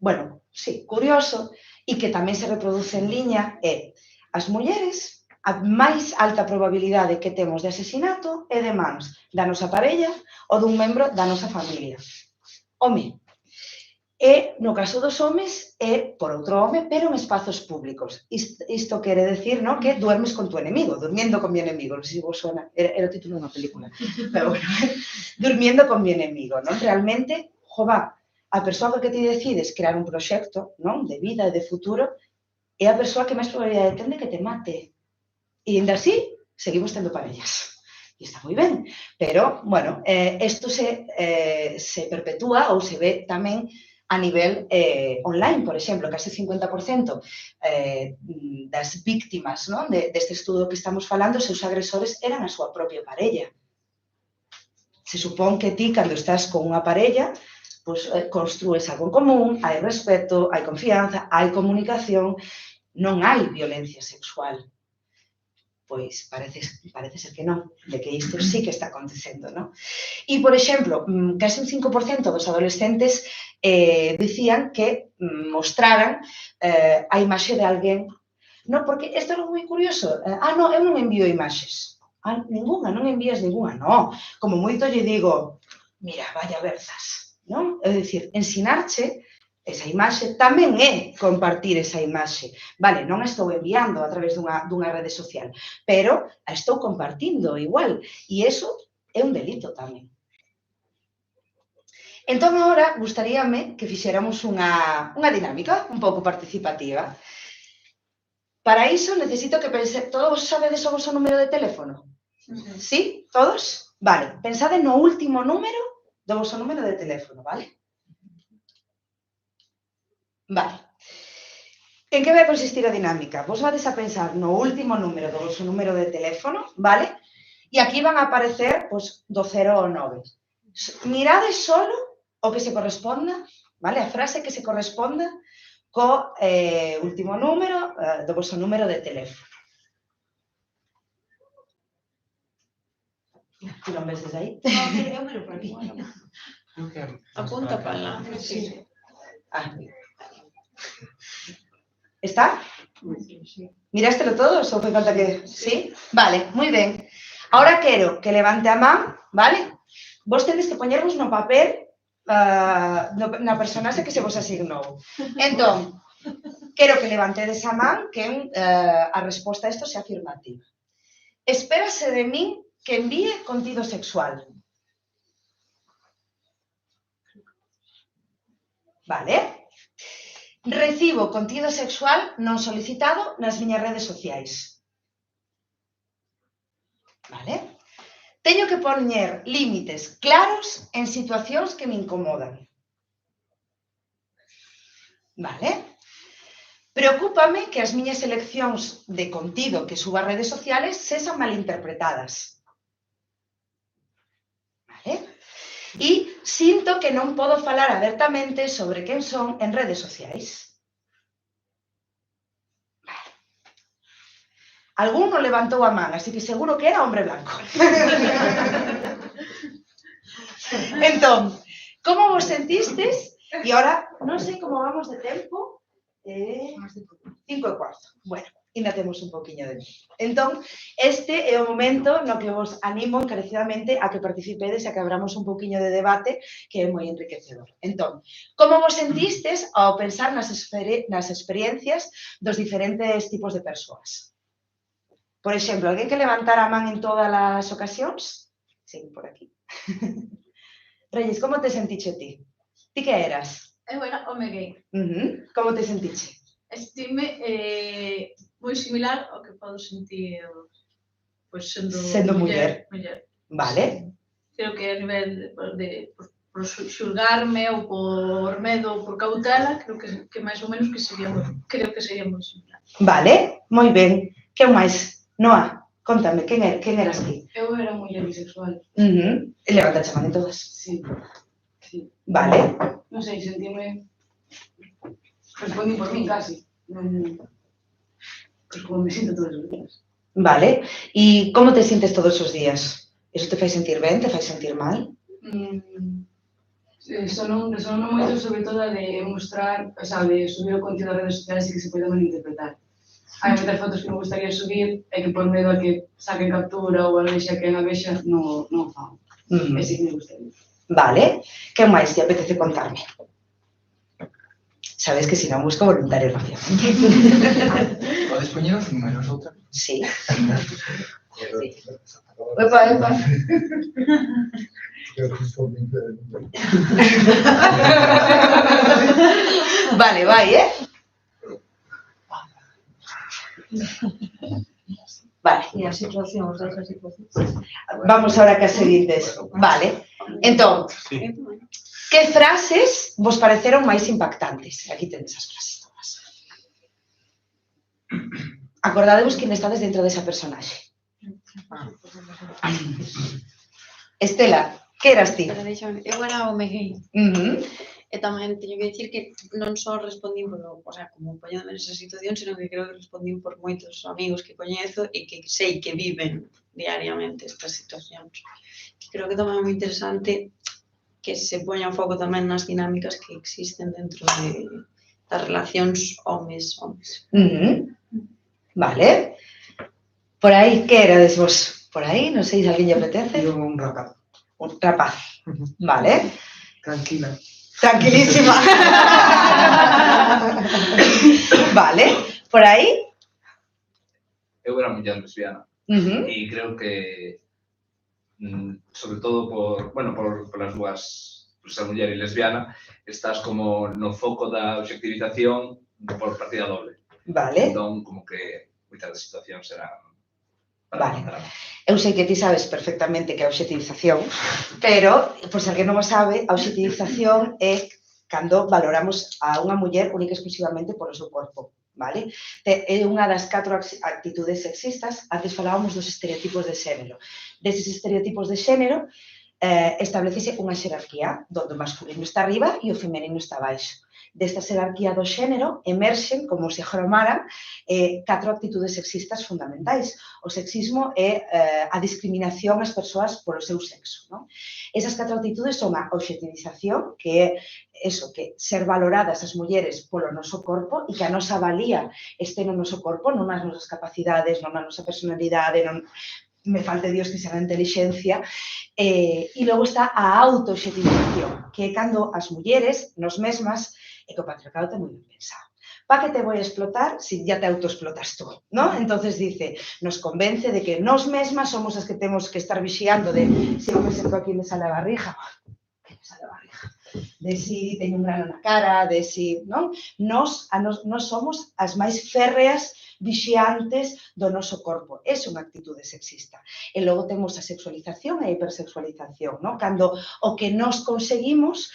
bueno, sí, curioso, e que tamén se reproduce en liña, é as mulleres, a máis alta probabilidade que temos de asesinato é de mans da nosa parella ou dun membro da nosa familia. Home, e, no caso dos homes, é por outro home, pero en espazos públicos. Isto quere decir, non, que duermes con tu enemigo, durmiendo con mi enemigo, non sei se vos suena, era o título dunha película, pero bueno, durmiendo con mi enemigo, non? Realmente, jova, a persoa que ti decides crear un proxecto, non, de vida e de futuro, é a persoa que máis probabilidade ten de que te mate. E, ainda así, seguimos tendo parellas. E está moi ben, pero, bueno, isto se perpetúa ou se ve tamén a nivel online, por exemplo, case 50% das víctimas, non, deste estudo que estamos falando, os seus agresores eran a súa propia parella. Se supón que ti, cando estás con unha parella, pois, construes algo en común, hai respeto, hai confianza, hai comunicación, non hai violencia sexual. Pois parece ser que non, de que isto sí que está acontecendo, non? E, por exemplo, case un 5% dos adolescentes dicían que mostraran a imaxe de alguén. Non, porque isto é moi curioso. Non, eu non envío imaxes. Ninguna, non envías ninguna. Non, como moito lle digo, mira, vaya verzas, non? É dicir, ensinarche esa imaxe tamén é compartir esa imaxe. Vale, non a estou enviando a través dunha rede social, pero a estou compartindo igual. E iso é un delito tamén. Entón, agora, gustaríame que fixéramos unha dinámica un pouco participativa. Para iso, necesito que pense... Todos sabedes o vosso número de teléfono? Sí? Todos? Vale, pensade no último número do vosso número de teléfono, vale? Vale. En que vai consistir a dinámica? Vos vades a pensar no último número do vosso número de teléfono, vale? E aquí van a aparecer, pois, do 0 ao 9. Mirade solo o que se corresponda, vale? A frase que se corresponda co último número do vosso número de teléfono. Ti non ves desde aí? Eu miro por aquí. Apunta para lá. Sí. Está? Mirástelo todo? Só foi falta que... Sí? Vale, moi ben. Ahora quero que levante a man, vale? Vos tedes que poñervos no papel na personaxe que se vos asignou. Entón, quero que levantedes a man que a resposta a isto sea afirmativa. Espérase de min que envíe contido sexual. Vale? Recibo contido sexual non solicitado nas miñas redes sociais. Vale? Teño que poñer límites claros en situacións que me incomodan. Vale? Preocúpame que as miñas eleccións de contido que suba a redes sociales sexan malinterpretadas. Vale? E sinto que non podo falar abertamente sobre quen son en redes sociais. Vale. Algún non levantou a man, así que seguro que era hombre blanco. Entón, como vos sentistes? E ahora, non sei como vamos de tempo. 5:15. Bueno, ainda temos un poquinho de tempo. Entón, este é o momento no que vos animo encarecidamente a que participedes e a que abramos un poquinho de debate que é moi enriquecedor. Entón, como vos sentistes ao pensar nas experiencias dos diferentes tipos de persoas? Por exemplo, alguén que levantara a man en todas as ocasións? Sí, por aquí. Reyes, como te sentiche ti? Ti que eras? Eu era home gay. Como te sentiche? Estime moi similar ao que podo sentir pois Sendo muller. Vale. Creo que a nivel por xulgarme ou por medo ou por cautela, creo que máis ou menos creo que sería moi similar. Vale, moi ben. Que máis? Noa, contame, quen eras ti? Eu era muller bisexual. Levantache a man en todas. Sí. Vale. Non sei, sentime... Respondí por min, casi. Pues como me sinto todos os días. Vale. E como te sientes todos os días? Eso te fai sentir ben? Te fai sentir mal? Sono moito sobre todo de mostrar, o sea, de subir o contido das redes sociais e que se pode malinterpretar. Hai moitas fotos que me gustaría subir e que por medo a que saquen captura ou a vexa que a vexa non o fago. E sí que me gustaría. Vale. Que máis te apetece contarme? Sabes que si non busco voluntarios rápidamente. Podes poñer os números outra vez? Sí. Epa. Vale, vai, Vale. E a situación, os desa situación. Vamos ahora que as seguintes. Vale. Entón, que frases vos pareceron máis impactantes? Aquí tedes as frases todas. Acordadevos que estades dentro desa personaxe. Estela, que eras ti? Eu era home gay. E tamén teño que dicir que non só respondín como poñéndome nesa situación, senón que creo que respondín por moitos amigos que coñezo e que sei que viven diariamente estas situacións. Creo que tamén é moi interesante que se poña o foco tamén nas dinámicas que existen dentro das relacións homes-homes. Vale. Por aí, que erades vos? Por aí, non sei se alguén lle apetece. Eu un rapaz. Un rapaz. Vale. Tranquila. Tranquilísima. Vale. Por aí. Eu era muller lesbiana e creo que sobre todo por as dúas, por ser muller e lesbiana, estás como no foco da obxectivización por partida doble. Vale. Entón, como que moitas das situacións eran... Vale. Eu sei que ti sabes perfectamente que é a obxectivización, pero, por se alguén non o sabe, a obxectivización é cando valoramos a unha muller única e exclusivamente polo seu corpo. Vale? É unha das 4 actitudes sexistas. Antes falábamos dos estereotipos de xénero. Deses estereotipos de xénero establecese unha xerarquía onde o masculino está arriba e o femenino está abaixo. Desta xerarquía do xénero emerxen, como se agromaran, 4 actitudes sexistas fundamentais. O sexismo é a discriminación ás persoas polo seu sexo. Esas 4 actitudes son a obxectivización, que é eso, que ser valoradas as mulleres polo noso corpo e que a nosa valía este no noso corpo, non nas nosas capacidades, non na nosa personalidade, non me falte Dios que sea a inteligencia. E logo está a autoobxectivización, que é cando as mulleres, nos mesmas, e que o patriarcado ten moi ben pensado. ¿para qué te voy a explotar si ya te autoexplotas tú? ¿No? Entonces dice, nos convence de que nos mesmas somos as que temos que estar vixiando de se eu me sento aquí me sale a barriga, que me sale a barriga, de si teño un grano na cara, de si, non? Nos somos as máis férreas vixiantes do noso corpo. É unha actitude sexista. E logo temos a sexualización e a hipersexualización, non? Cando o que nos conseguimos,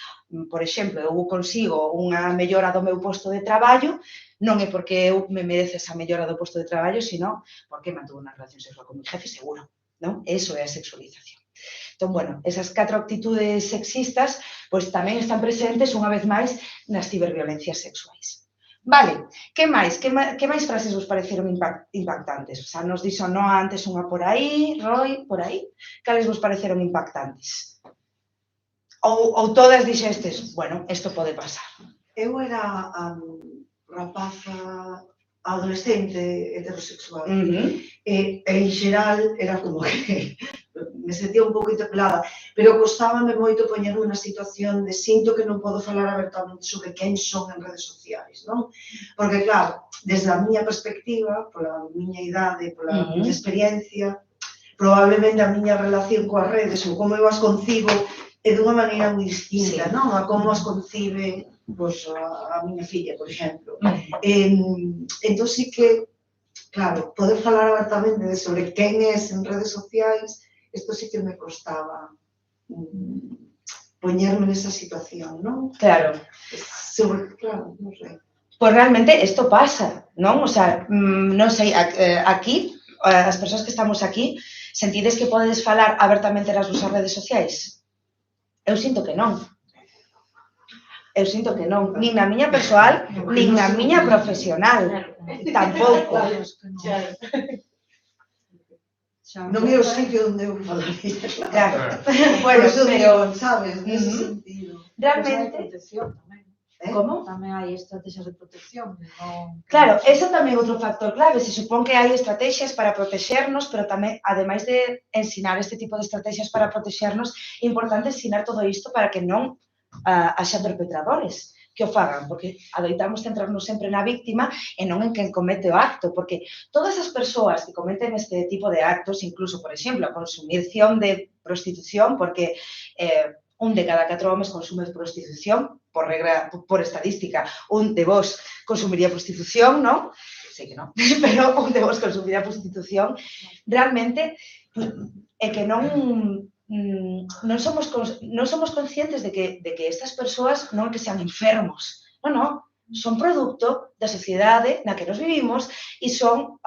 por exemplo, eu consigo unha mellora do meu posto de traballo, non é porque eu me merece esa mellora do posto de traballo, sino porque mantuve unha relación sexual con mi jefe, seguro, non? Eso é a sexualización. Entón, bueno, esas 4 actitudes sexistas pois tamén están presentes unha vez máis nas ciberviolencias sexuais. Vale, que máis frases vos pareceron impactantes? O sea, nos dixo Noa antes unha por aí, Roy, por aí. Cales vos pareceron impactantes? Ou todas dixestes, bueno, isto pode pasar. Eu era rapaza adolescente heterosexual e en xeral era como que me sentía un pouco interpelada, pero costábame moito poñerme na situación de sinto que non podo falar abertamente sobre quen son en redes sociais, non? Porque, claro, desde a miña perspectiva, pola miña idade, pola miña experiencia, probablemente a miña relación coas redes ou como eu as concibo é dunha maneira moi distinta, non? A como as concibe a miña filla, por exemplo. Entón, sí que, claro, poder falar abertamente sobre quen é en redes sociais, isto sí que me costaba poñerme nesa situación, non? Claro. Claro, non sei. Pois realmente isto pasa, non? O sea, non sei, aquí, as persoas que estamos aquí, sentides que podedes falar abertamente nas vosas redes sociais? Eu sinto que non. Eu sinto que non. Nin na miña persoal, nin na miña profesional. Tampouco. Non é o sitio onde eu falaría. Claro. Bueno, pero, sabes, nese sentido. Realmente, Como? Tamén hai estrategias de protección. claro, ese tamén é outro factor clave. Se supón que hai estrategias para protexernos, pero tamén, ademais de ensinar este tipo de estrategias para protexernos, é importante ensinar todo isto para que non haxa perpetradores que o fagan, porque adoitamos centrarnos sempre na víctima e non en quen comete o acto, porque todas as persoas que cometen este tipo de actos, incluso, por exemplo, a consumición de prostitución, porque un de cada 4 homes consume prostitución, por regra, por estadística, un de vos consumiría prostitución, non? Sei que non, pero un de vos consumiría prostitución. Realmente, é que non somos conscientes de que estas persoas non é que sean enfermos, non, son produto da sociedade na que nos vivimos e son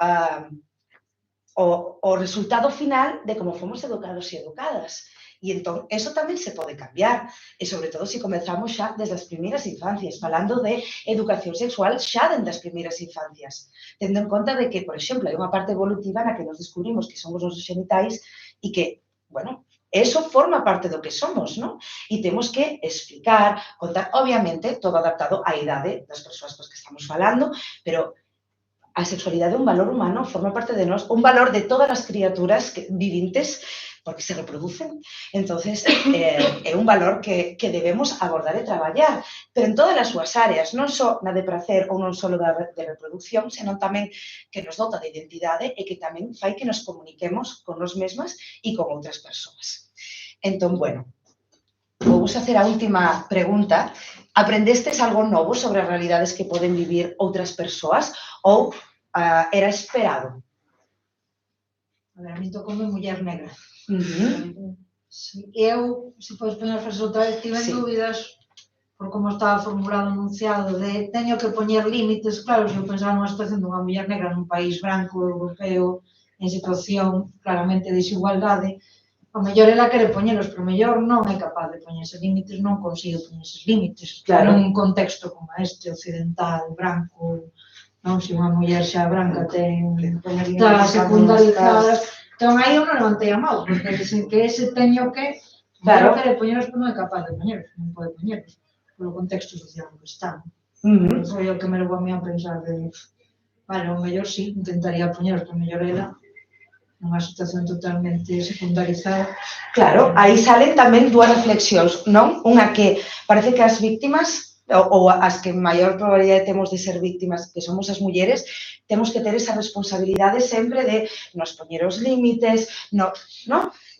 o resultado final de como fomos educados e educadas. E entón, eso tamén se pode cambiar, e sobre todo se comezamos xa desde as primeiras infancias, falando de educación sexual xa dende as primeiras infancias, tendo en conta de que, por exemplo, hai unha parte evolutiva na que nos descubrimos que somos os genitais e que, bueno, eso forma parte do que somos, non? E temos que explicar, contar, obviamente, todo adaptado á idade das persoas que estamos falando, pero a sexualidade é un valor humano, forma parte de nós, un valor de todas as criaturas vivintes, porque se reproducen. Entonces, é un valor que debemos abordar e traballar, pero en todas as súas áreas, non só na de prazer ou non só de reproducción, senón tamén que nos dota de identidade e que tamén fai que nos comuniquemos con nos mesmas e con outras persoas. Entón, bueno, vou facer a última pregunta. Aprendestes algo novo sobre as realidades que poden vivir outras persoas ou era esperado? A ver, a mí tocoume muller negra. Eu, se podes poñer a frase outra vez, tive dúbidas por como estaba formulado o enunciado de teño que poñer límites. Claro, se eu pensaba nunha situación dunha muller negra nun país branco, europeo, en situación claramente de desigualdade, o mellor ela quere poñelos, pero o mellor non é capaz de poñer eses límites, non consigo poñer eses límites. Nun contexto como este, occidental, branco, non? Se unha muller xa branca ten está secundarizada. Entón, aí eu non levantei a mão, porque dicen que ese teño que non quere poñeros, pero non é capaz de poñeros, non pode poñeros, polo contexto social que está. Foi o que me levou a mí a pensar de, vale, o mellor sí, intentaría poñeros, pero o mellor ela nunha situación totalmente secundarizada. Claro, aí salen tamén dúas reflexións, non? Unha que parece que as víctimas ou as que maior probabilidade temos de ser víctimas, que somos as mulleres, temos que ter esa responsabilidade sempre de nos poñer os límites,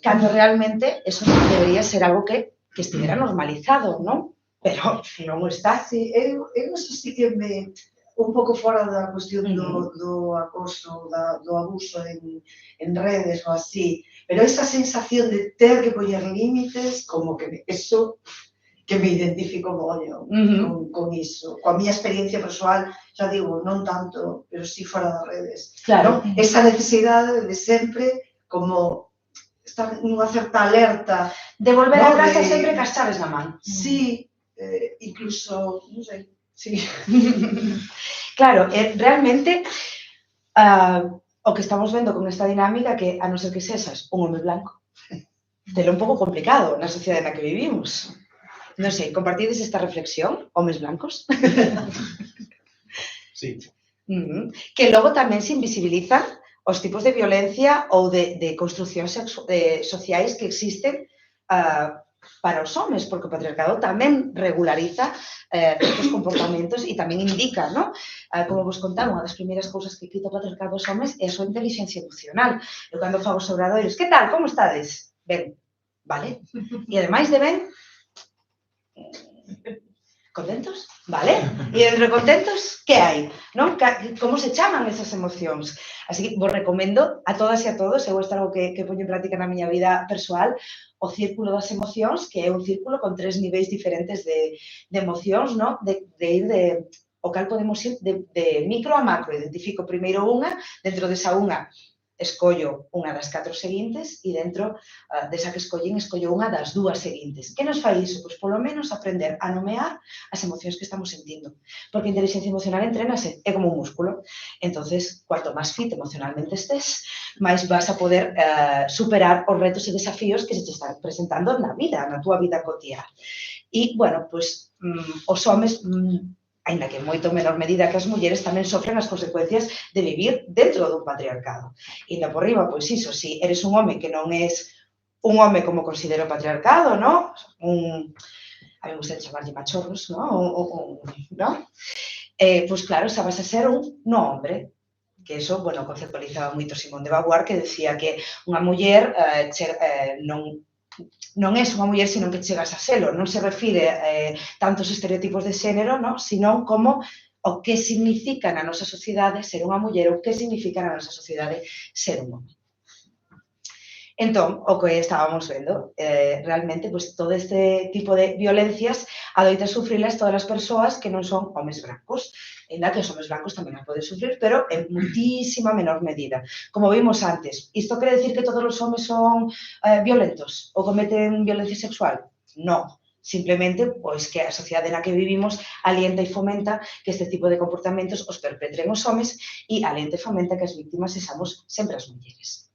cando realmente eso debería ser algo que estivera normalizado, non? Pero non está. Sí, eu eso sí que me un pouco fora da cuestión do acoso, do abuso en redes ou así, pero esa sensación de ter que poñer límites, como que eso que me identifico mogollón con iso. Coa miña experiencia persoal, xa digo, non tanto, pero sí fora das redes. Claro. Esa necesidade de sempre como estar nunha certa alerta. De volver a casa sempre cas chaves na man. Sí, incluso, non sei, sí. Claro, realmente o que estamos vendo con esta dinámica que, a non ser que sexas un home blanco, telo un pouco complicado na sociedade na que vivimos. Non sei, compartides esta reflexión, homes blancos? Sí. Que logo tamén se invisibilizan os tipos de violencia ou de construccións sociais que existen para os homes, porque o patriarcado tamén regulariza estes comportamentos e tamén indica, non? Como vos contaba, unha das primeiras cousas que quita o patriarcado aos homes é a súa inteligencia emocional. Eu cando fago os obradoiros, que tal, como estades? Ben, vale? E ademais de ben, contentos? Vale? E entre contentos, que hai? Non? Como se chaman esas emocións? Así que vos recomendo a todas e a todos, eu isto é algo que poño en práctica na miña vida persoal, o círculo das emocións, que é un círculo con 3 niveis diferentes de emocións, non? De ir o cal podemos ir de micro a macro. Identifico primeiro unha, dentro desa unha escollo unha das 4 seguintes e dentro desa que escollo unha das 2 seguintes. Que nos fai iso? Pois polo menos aprender a nomear as emocións que estamos sentindo. Porque a inteligencia emocional entrénase, é como un músculo. Entonces, cuanto máis fit emocionalmente estés, máis vas a poder superar os retos e desafíos que se te están presentando na vida, na túa vida cotiá. E, bueno, pois, os homes, aínda que en moito menor medida que as mulleres, tamén sofren as consecuencias de vivir dentro dun patriarcado. E ainda por riba, pois iso, se eres un home que non és un home como considero o patriarcado, non? A mí me gusta chamarlle machorros, non? Pois claro, xa vas a ser un no hombre. Que eso, bueno, conceptualizaba moito Simone de Beauvoir, que decía que unha muller non é unha muller, sino que chegas a selo. Non se refire tanto aos estereotipos de xénero, sino como o que significa na nosa sociedade ser unha muller, o que significa na nosa sociedade ser un home. Entón, o que estábamos vendo, realmente, todo este tipo de violencias adoita sufrilas todas as persoas que non son homes brancos. Ainda que os homes blancos tamén a poden sufrir, pero en muitísima menor medida. Como vimos antes, isto quere decir que todos os homes son violentos ou cometen violencia sexual? Non. Simplemente, pois, que a sociedade na que vivimos alienta e fomenta que este tipo de comportamentos os perpetren os homes e alienta e fomenta que as víctimas sexamos sempre as mulleres.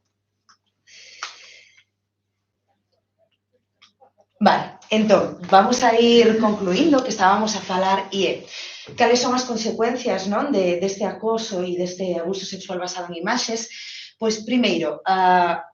Vale, entón, vamos a ir concluindo que estábamos a falar e cales son as consecuencias deste acoso e deste abuso sexual basado en imaxes. Pois, primeiro,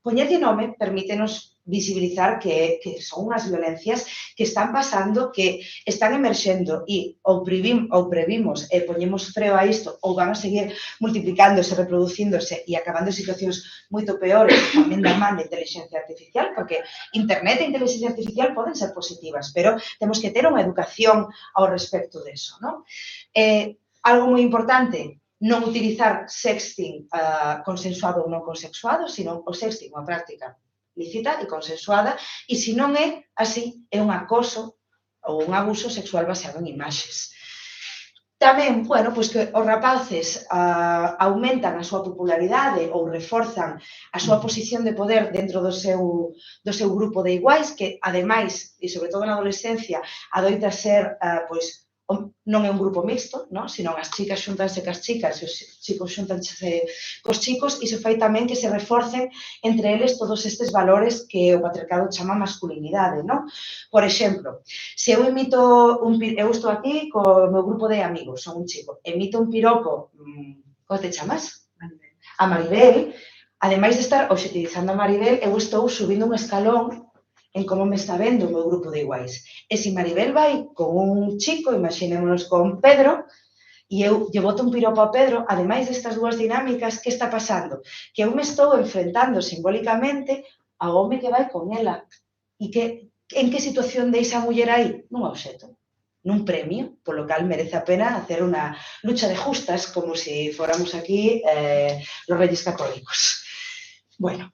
poñerlle nome permítenos visibilizar que son unhas violencias que están pasando, que están emerxendo e ou previmos e poñemos freo a isto ou van a seguir multiplicándose, reproducíndose e acabando en situacións moito peores tamén da man de inteligencia artificial, porque internet e inteligencia artificial poden ser positivas, pero temos que ter unha educación ao respecto deso, non? Algo moi importante, non utilizar sexting consensuado ou non consensuado, sino o sexting, unha práctica lícita e consensuada, e se non é así, é un acoso ou un abuso sexual baseado en imaxes. Tamén, bueno, pois que os rapaces aumentan a súa popularidade ou reforzan a súa posición de poder dentro do seu grupo de iguais, que, ademais, e sobre todo na adolescencia, adoita ser, pois, non é un grupo mixto, sino as chicas xuntanse cas chicas e os chicos xuntanse cos chicos, e se fai tamén que se reforcen entre eles todos estes valores que o patriarcado chama masculinidade, non? Por exemplo, se eu eu estou aquí co meu grupo de amigos, son un chico, emito un piropo, como te chamas? A Maribel, ademais de estar obxectivizando a Maribel, eu estou subindo un escalón en como me está vendo o meu grupo de iguais. E se Maribel vai con un chico, imaginémonos con Pedro, e eu lle boto un piropo a Pedro, ademais destas dúas dinámicas, que está pasando? Que eu me estou enfrentando simbólicamente ao home que vai con ela. E en que situación deixa a muller aí? Nun obxeto, nun premio, polo cal merece a pena hacer unha lucha de justas, como se fóramos aquí los reyes católicos. Bueno,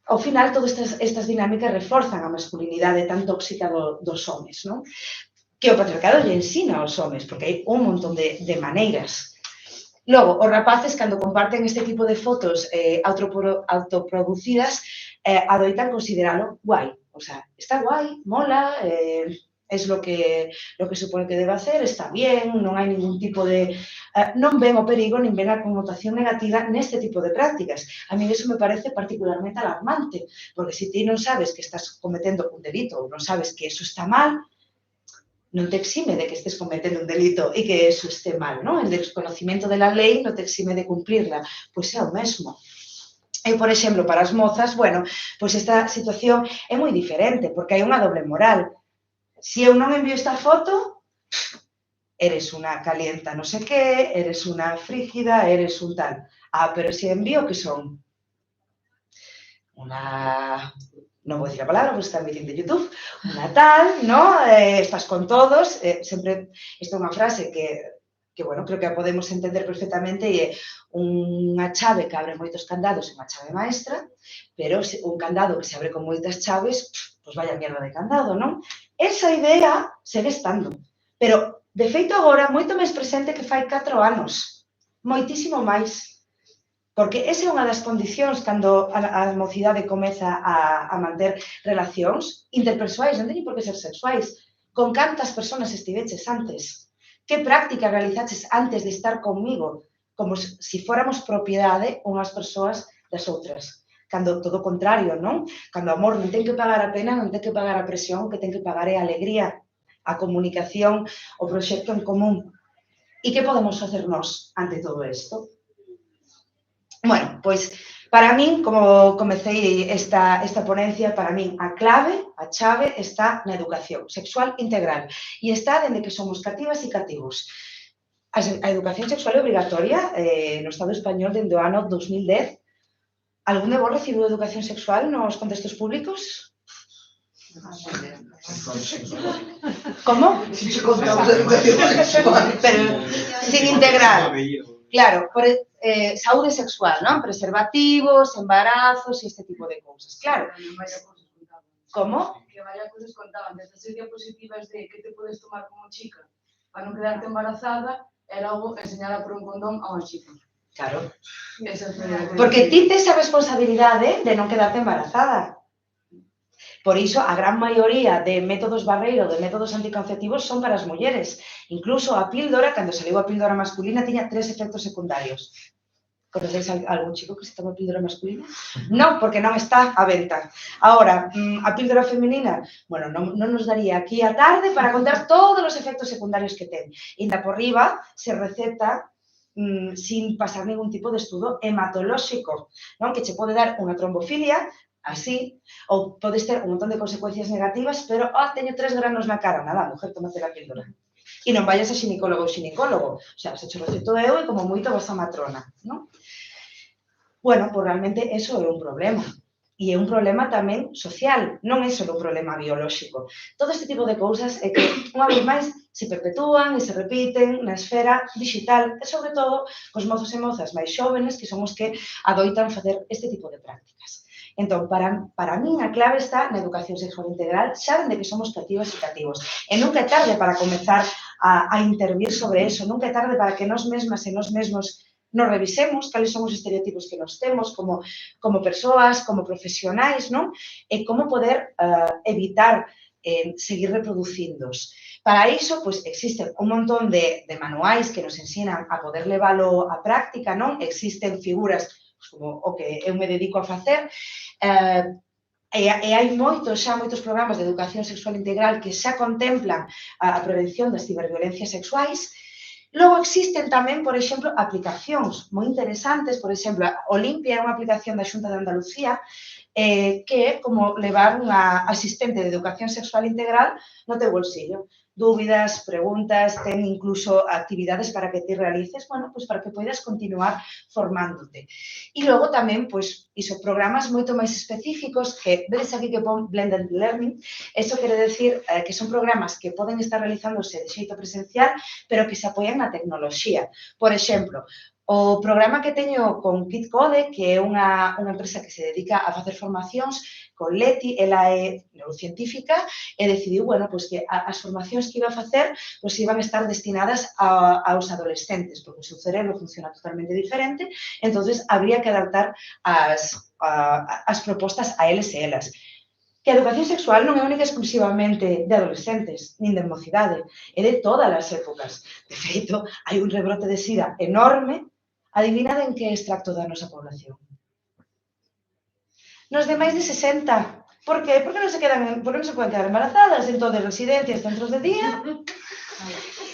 ao final, todas estas dinámicas reforzan a masculinidade tan tóxica dos homes, non? Que o patriarcado lle ensina aos homes, porque hai un montón de maneiras. Logo, os rapaces, cando comparten este tipo de fotos autoproducidas, adoitan consideralo guai. O sea, está guai, mola, es lo que supone que debe hacer, está bien, non hai ningún tipo de... non ven o perigo, nin ven a connotación negativa neste tipo de prácticas. A mí eso me parece particularmente alarmante, porque se ti non sabes que estás cometendo un delito ou non sabes que eso está mal, non te exime de que estés cometendo un delito e que eso esté mal, non? El desconocimiento de la lei non te exime de cumplirla, pois é o mesmo. E, por exemplo, para as mozas, bueno, pois esta situación é moi diferente, porque hai unha doble moral. Se eu non envío esta foto, eres unha calienta non sei que, eres unha frígida, eres un tal. Pero se envío, que son? Unha... non vou dicir a palabra, porque está en vídeo de YouTube, unha tal, ¿no? Estás con todos, sempre, esta é unha frase que, bueno, creo que a podemos entender perfectamente e é unha chave que abre moitos candados é unha chave maestra, pero un candado que se abre con moitas chaves, pois vaya mierda de candado, non? Esa idea segue estando, pero, de feito, agora, moito máis presente que fai 4 anos, moitísimo máis. Porque esa é unha das condicións cando a mocidade comeza a manter relacións interpersoais, non teñen por que ser sexuais. Con cantas persoas estiveches antes? Que práctica realizaches antes de estar conmigo? Como se fóramos propiedade unhas persoas das outras. Cando todo o contrario, non? Cando o amor non ten que pagar a pena, non ten que pagar a presión, que ten que pagar é a alegría, a comunicación, o proxecto en común. E que podemos facer nós ante todo isto? Bueno, pois, para min, como comecei esta ponencia, para min a clave, a chave, está na educación sexual integral. E está dende que somos cativas e cativos. A educación sexual é obrigatoria no Estado español dende o ano 2010. Algún de vos recibiu educación sexual nos contextos públicos? Como? Si te contamos a educación sexual. Pero sin integral. Claro, saúde sexual, non? Preservativos, embarazos e este tipo de cousas. Claro. Como? Que varias cousas contaban, desde as diapositivas de que te podes tomar como chica para non quedarte embarazada, e logo enseñar a por un condón a unha chica. Claro. Porque ti tes a responsabilidade de non quedarte embarazada. Por iso, a gran maioría de métodos barreiro, de métodos anticonceptivos, son para as mulleres. Incluso a píldora, cando saliu a píldora masculina, tiña 3 efectos secundarios. Conocéis algún chico que se toma píldora masculina? Non, porque non está a venta. Ahora, a píldora feminina, bueno, non nos daría aquí a tarde para contar todos os efectos secundarios que ten. Inda por riba, se receta sin pasar ningún tipo de estudo hematolóxico, non? Que che pode dar unha trombofilia, así, ou podes ter un montón de consecuencias negativas, pero, teño 3 granos na cara, nada, mujer, tómate la píldora. E non vayas a xinecólogo ou xinecólogo, o sea, se cho receto eu e como moito a vosa matrona, non? Bueno, pois realmente eso é un problema. E é un problema tamén social, non é só un problema biolóxico. Todo este tipo de cousas é que, unha vez máis, se perpetúan e se repiten na esfera digital e, sobre todo, os mozos e mozas máis xóvenes que son os que adoitan facer este tipo de prácticas. Entón, para min a clave está na educación sexual integral, xa dende que somos cativas e cativos. E nunca é tarde para comezar a intervir sobre eso, nunca é tarde para que nós mesmas e nós mesmos nos revisemos cales son os estereotipos que nos temos como persoas, como profesionais, non? E como poder evitar seguir reproducíndos. Para iso, pois, existen un montón de manuais que nos ensinan a poder leválo á práctica, non? Existen figuras como o que eu me dedico a facer, e hai moitos programas de educación sexual integral que xa contemplan a prevención das ciberviolencias sexuais. Logo existen tamén, por exemplo, aplicacións moi interesantes, por exemplo, Olimpia é unha aplicación da Xunta de Andalucía que é como levar unha asistente de educación sexual integral no teu bolsillo. Dúbidas, preguntas, ten incluso actividades para que te realices, bueno, pues para que poidas continuar formándote. E logo tamén, pois, iso, programas moito máis específicos que, vedes aquí que pon Blended Learning, eso quere decir que son programas que poden estar realizándose de xeito presencial, pero que se apoian na tecnoloxía. Por exemplo, o programa que teño con KidCode, que é unha empresa que se dedica a facer formacións, con Leti, ela é neurocientífica, e decidiu, bueno, pues que as formacións que iba a facer pues iban a estar destinadas aos adolescentes, porque o seu cerebro funciona totalmente diferente, entonces habría que adaptar as propostas a eles e elas. Que a educación sexual non é única exclusivamente de adolescentes, nin de mocidade, é de todas as épocas. De feito, hai un rebrote de sida enorme. Adivinad en que extracto da nosa población? Nos de máis de 60. Por qué? Porque non se poden quedar embarazadas en todas as residencias, centros de día.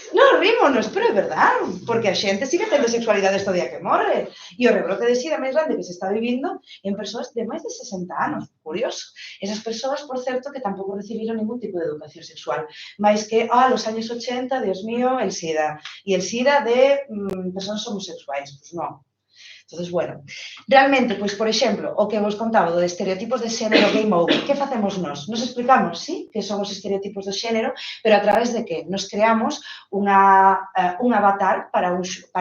Non, rímonos, pero é verdad, porque a xente sigue tendo sexualidade hasta o día que morre. E o rebrote de sida máis grande que se está vivindo en persoas de máis de 60 anos. Curioso. Esas persoas, por certo, que tampouco recibiron ningún tipo de educación sexual. Mais que, los años 80, Dios mío, el SIDA. E el SIDA de persoas homosexuais. Pois non. Entonces, bueno, realmente, pois, por exemplo, o que vos contaba de estereotipos de xénero game over, que facemos nós? Nos explicamos, sí, que son os estereotipos do xénero, pero a través de que nos creamos un avatar para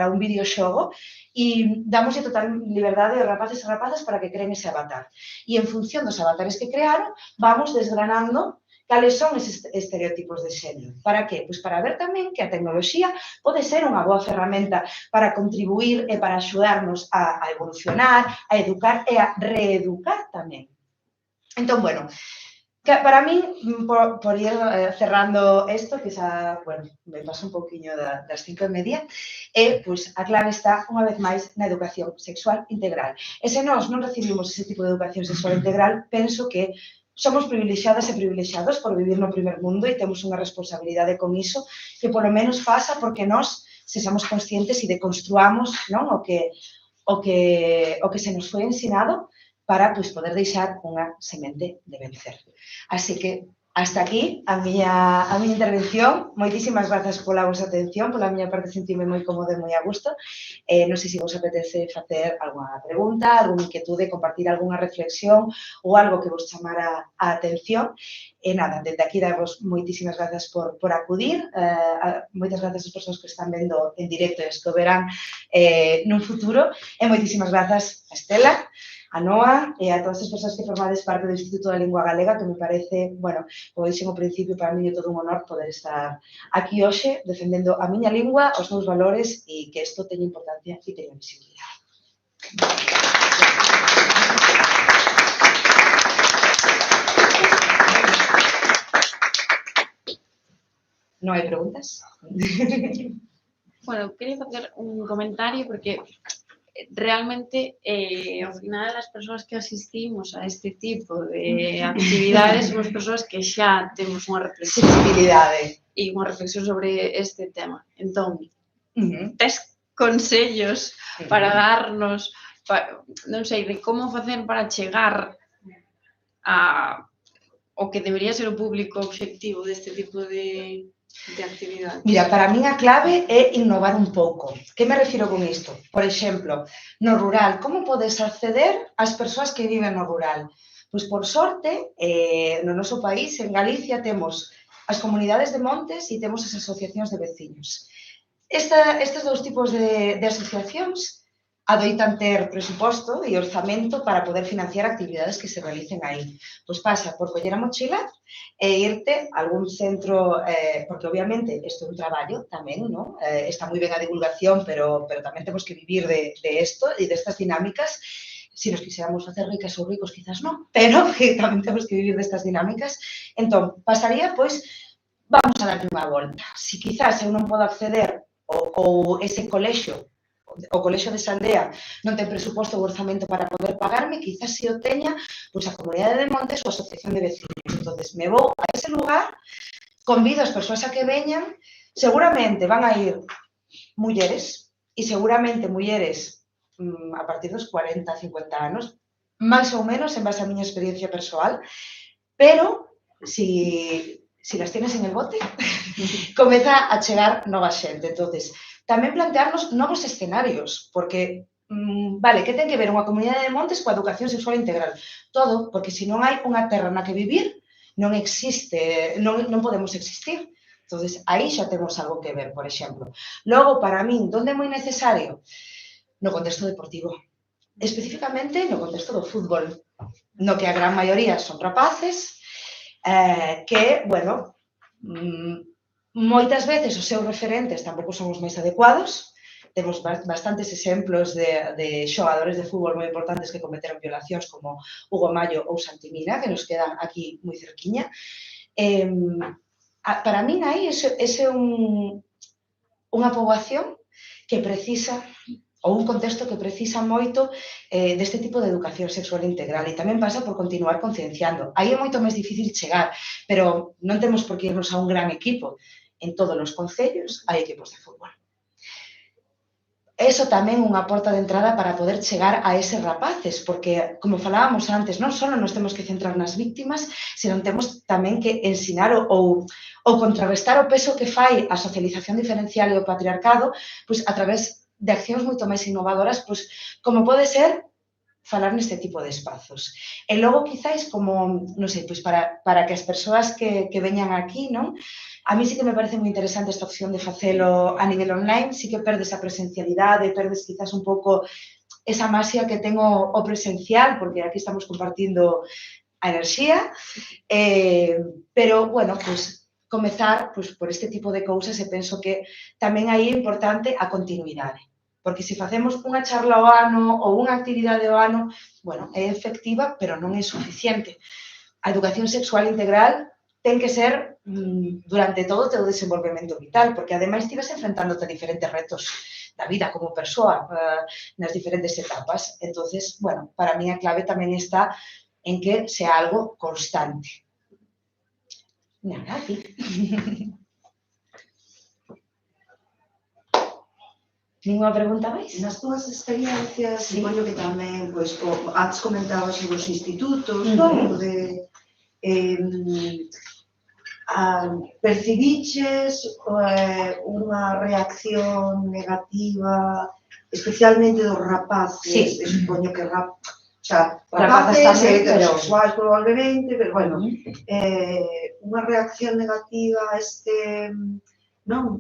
un videoxogo e damos total liberdade aos rapaces e rapazas para que creen ese avatar. E en función dos avatares que crearon, vamos desgranando cales son eses estereotipos de xénero. Para que? Pois para ver tamén que a tecnoloxía pode ser unha boa ferramenta para contribuir e para axudarnos a evolucionar, a educar e a reeducar tamén. Entón, bueno, para min, por ir cerrando isto, que xa, bueno, me paso un pouquiño das 5:30, pois a clave está, unha vez máis, na educación sexual integral. E se nós non recibimos ese tipo de educación sexual integral, penso que somos privilexiadas e privilexiados por vivir no primer mundo e temos unha responsabilidade con iso que polo menos pasa porque nós sexamos conscientes e deconstruamos, non, o que se nos foi ensinado para poder deixar unha semente de vencer. Así que, hasta aquí a miña intervención. Moitísimas grazas pola vosa atención, pola miña parte sentime moi cómoda e moi a gusto. Non sei se vos apetece facer algunha pregunta, algunha inquietude, compartir algunha reflexión ou algo que vos chamara a atención. E nada, desde aquí davos moitísimas grazas por acudir. Moitas grazas ás persoas que están vendo en directo e as que o verán nun futuro. E moitísimas grazas a Estela, a Noa e a todas as persoas que formades parte do Instituto da Lingua Galega, que me parece, bueno, como dixen ao principio, para mí é todo un honor poder estar aquí hoxe defendendo a miña lingua, os meus valores e que isto teña importancia e teña visibilidade. Non hai preguntas? Bueno, quería facer un comentario porque realmente, ao final, as persoas que asistimos a este tipo de actividades somos persoas que xa temos unha reflexión e unha reflexión sobre este tema. Entón, tes consellos para darnos, non sei, de como facer para chegar ao que debería ser o público obxectivo deste tipo de actividades? Mira, para min a clave é innovar un pouco. Que me refiro con isto? Por exemplo, no rural, como podes acceder ás persoas que viven no rural? Pois, por sorte, no noso país, en Galicia, temos as comunidades de montes e temos as asociacións de veciños. Estes dous tipos de asociacións adoitan ter presuposto e orzamento para poder financiar actividades que se realicen aí. Pois pasa por coller a mochila e irte a algún centro, porque obviamente isto é un traballo tamén, non? Está moi ben a divulgación, pero tamén temos que vivir de isto e destas dinámicas. Se nos quixéramos facer ricas ou ricos, quizás non, pero que tamén temos que vivir destas dinámicas. Entón, pasaría, pois, vamos a darlle unha volta. Se quizás eu non podo acceder ou ese colexio, o colexio desa aldea non ten presuposto ou orzamento para poder pagarme, quizás se o teña, pois a comunidade de montes ou a asociación de vecinos. Entonces, me vou a ese lugar, convido as persoas a que veñan, seguramente van a ir mulleres, e seguramente mulleres a partir dos 40, 50 anos, máis ou menos en base á miña experiencia persoal, pero si las tienes en el bote, comeza a chegar nova xente. Entonces, tamén plantearnos novos escenarios, porque, vale, que ten que ver unha comunidade de montes coa educación sexual integral? Todo, porque se non hai unha terra na que vivir, non existe, non podemos existir. Entonces, aí xa temos algo que ver, por exemplo. Logo, para min, onde é moi necesario? No contexto deportivo. Especificamente no contexto do fútbol, no que a gran maioría son rapaces, que, bueno, moitas veces os seus referentes tampouco son os máis adecuados. Temos bastantes exemplos de xogadores de fútbol moi importantes que cometeron violacións como Hugo Mallo ou Santi Mina, que nos quedan aquí moi cerquiña. Para min aí ese é unha poboación que precisa, ou un contexto que precisa moito deste tipo de educación sexual integral, e tamén pasa por continuar concienciando. Aí é moito máis difícil chegar, pero non temos por que irnos a un gran equipo. En todos os concellos hai equipos de fútbol. Eso tamén é unha porta de entrada para poder chegar a eses rapaces, porque, como falábamos antes, non só nos temos que centrar nas víctimas, senón temos tamén que ensinar ou contrarrestar o peso que fai a socialización diferencial e o patriarcado a través de accións moito máis innovadoras, como pode ser falar neste tipo de espazos. E logo, quizáis, como, non sei, para que as persoas que veñan aquí, non? A mí sí que me parece moi interesante esta opción de facelo a nivel online, sí que perdes a presencialidade, perdes quizás un pouco esa masia que ten o presencial, porque aquí estamos compartindo a enerxía, pero, bueno, comezar por este tipo de cousas, e penso que tamén aí é importante a continuidade. Porque se facemos unha charla ao ano ou unha actividade ao ano, bueno, é efectiva, pero non é suficiente. A educación sexual integral ten que ser durante todo o teu desenvolvemento vital, porque ademais ti vas enfrentándote a diferentes retos da vida como persoa nas diferentes etapas. Entonces, bueno, para mí a clave tamén está en que sea algo constante. Nada, a ti. Ninguna pregunta máis? Nas túas experiencias, supoño que tamén, antes comentabas sobre os institutos, percibiches unha reacción negativa, especialmente dos rapaces, supoño que rapaces heterosexuais probablemente, pero bueno, unha reacción negativa a este, non,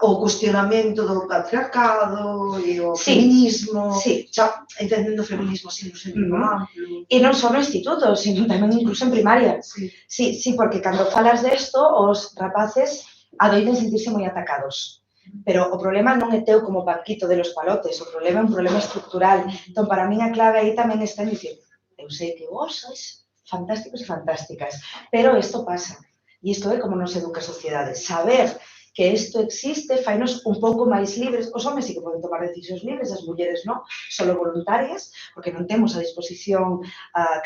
o cuestionamento do patriarcado e o feminismo, xa entendendo o feminismo así no sentido amplo. E non só no instituto, sino tamén incluso en primaria. Sí, porque cando falas desto, os rapaces adoitan sentirse moi atacados. Pero o problema non é teu como Paquito de los Palotes, o problema é un problema estructural. Entón, para min a clave aí tamén está en dicir, eu sei que vos sois fantásticos e fantásticas, pero isto pasa. E isto é como nos educa a sociedade. Saber que isto existe, fainos un pouco máis libres. Os homens sí que poden tomar decisións libres, as mulleres non, solo voluntarias, porque non temos a disposición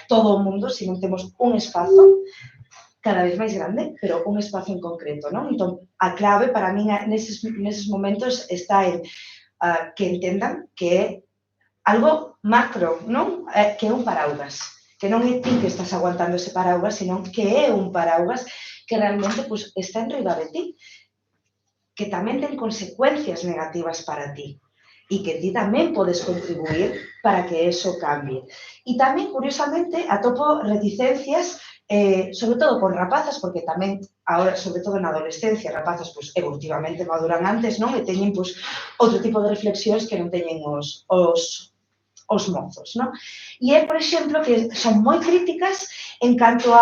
todo o mundo, sino temos un espazo cada vez máis grande, pero un espazo en concreto, non? Entón, a clave para min neses momentos está en que entendan que é algo macro, non? Que é un paraugas, que non é ti que estás aguantando ese paraugas, sino que é un paraugas que realmente está enriba de ti, que tamén ten consecuencias negativas para ti e que ti tamén podes contribuir para que eso cambie. E tamén, curiosamente, atopo reticencias, sobre todo con rapazas, porque tamén, agora, sobre todo na adolescencia, rapazas evolutivamente maduran antes, non? E teñen outro tipo de reflexións que non teñen os mozos, non? E é, por exemplo, que son moi críticas en canto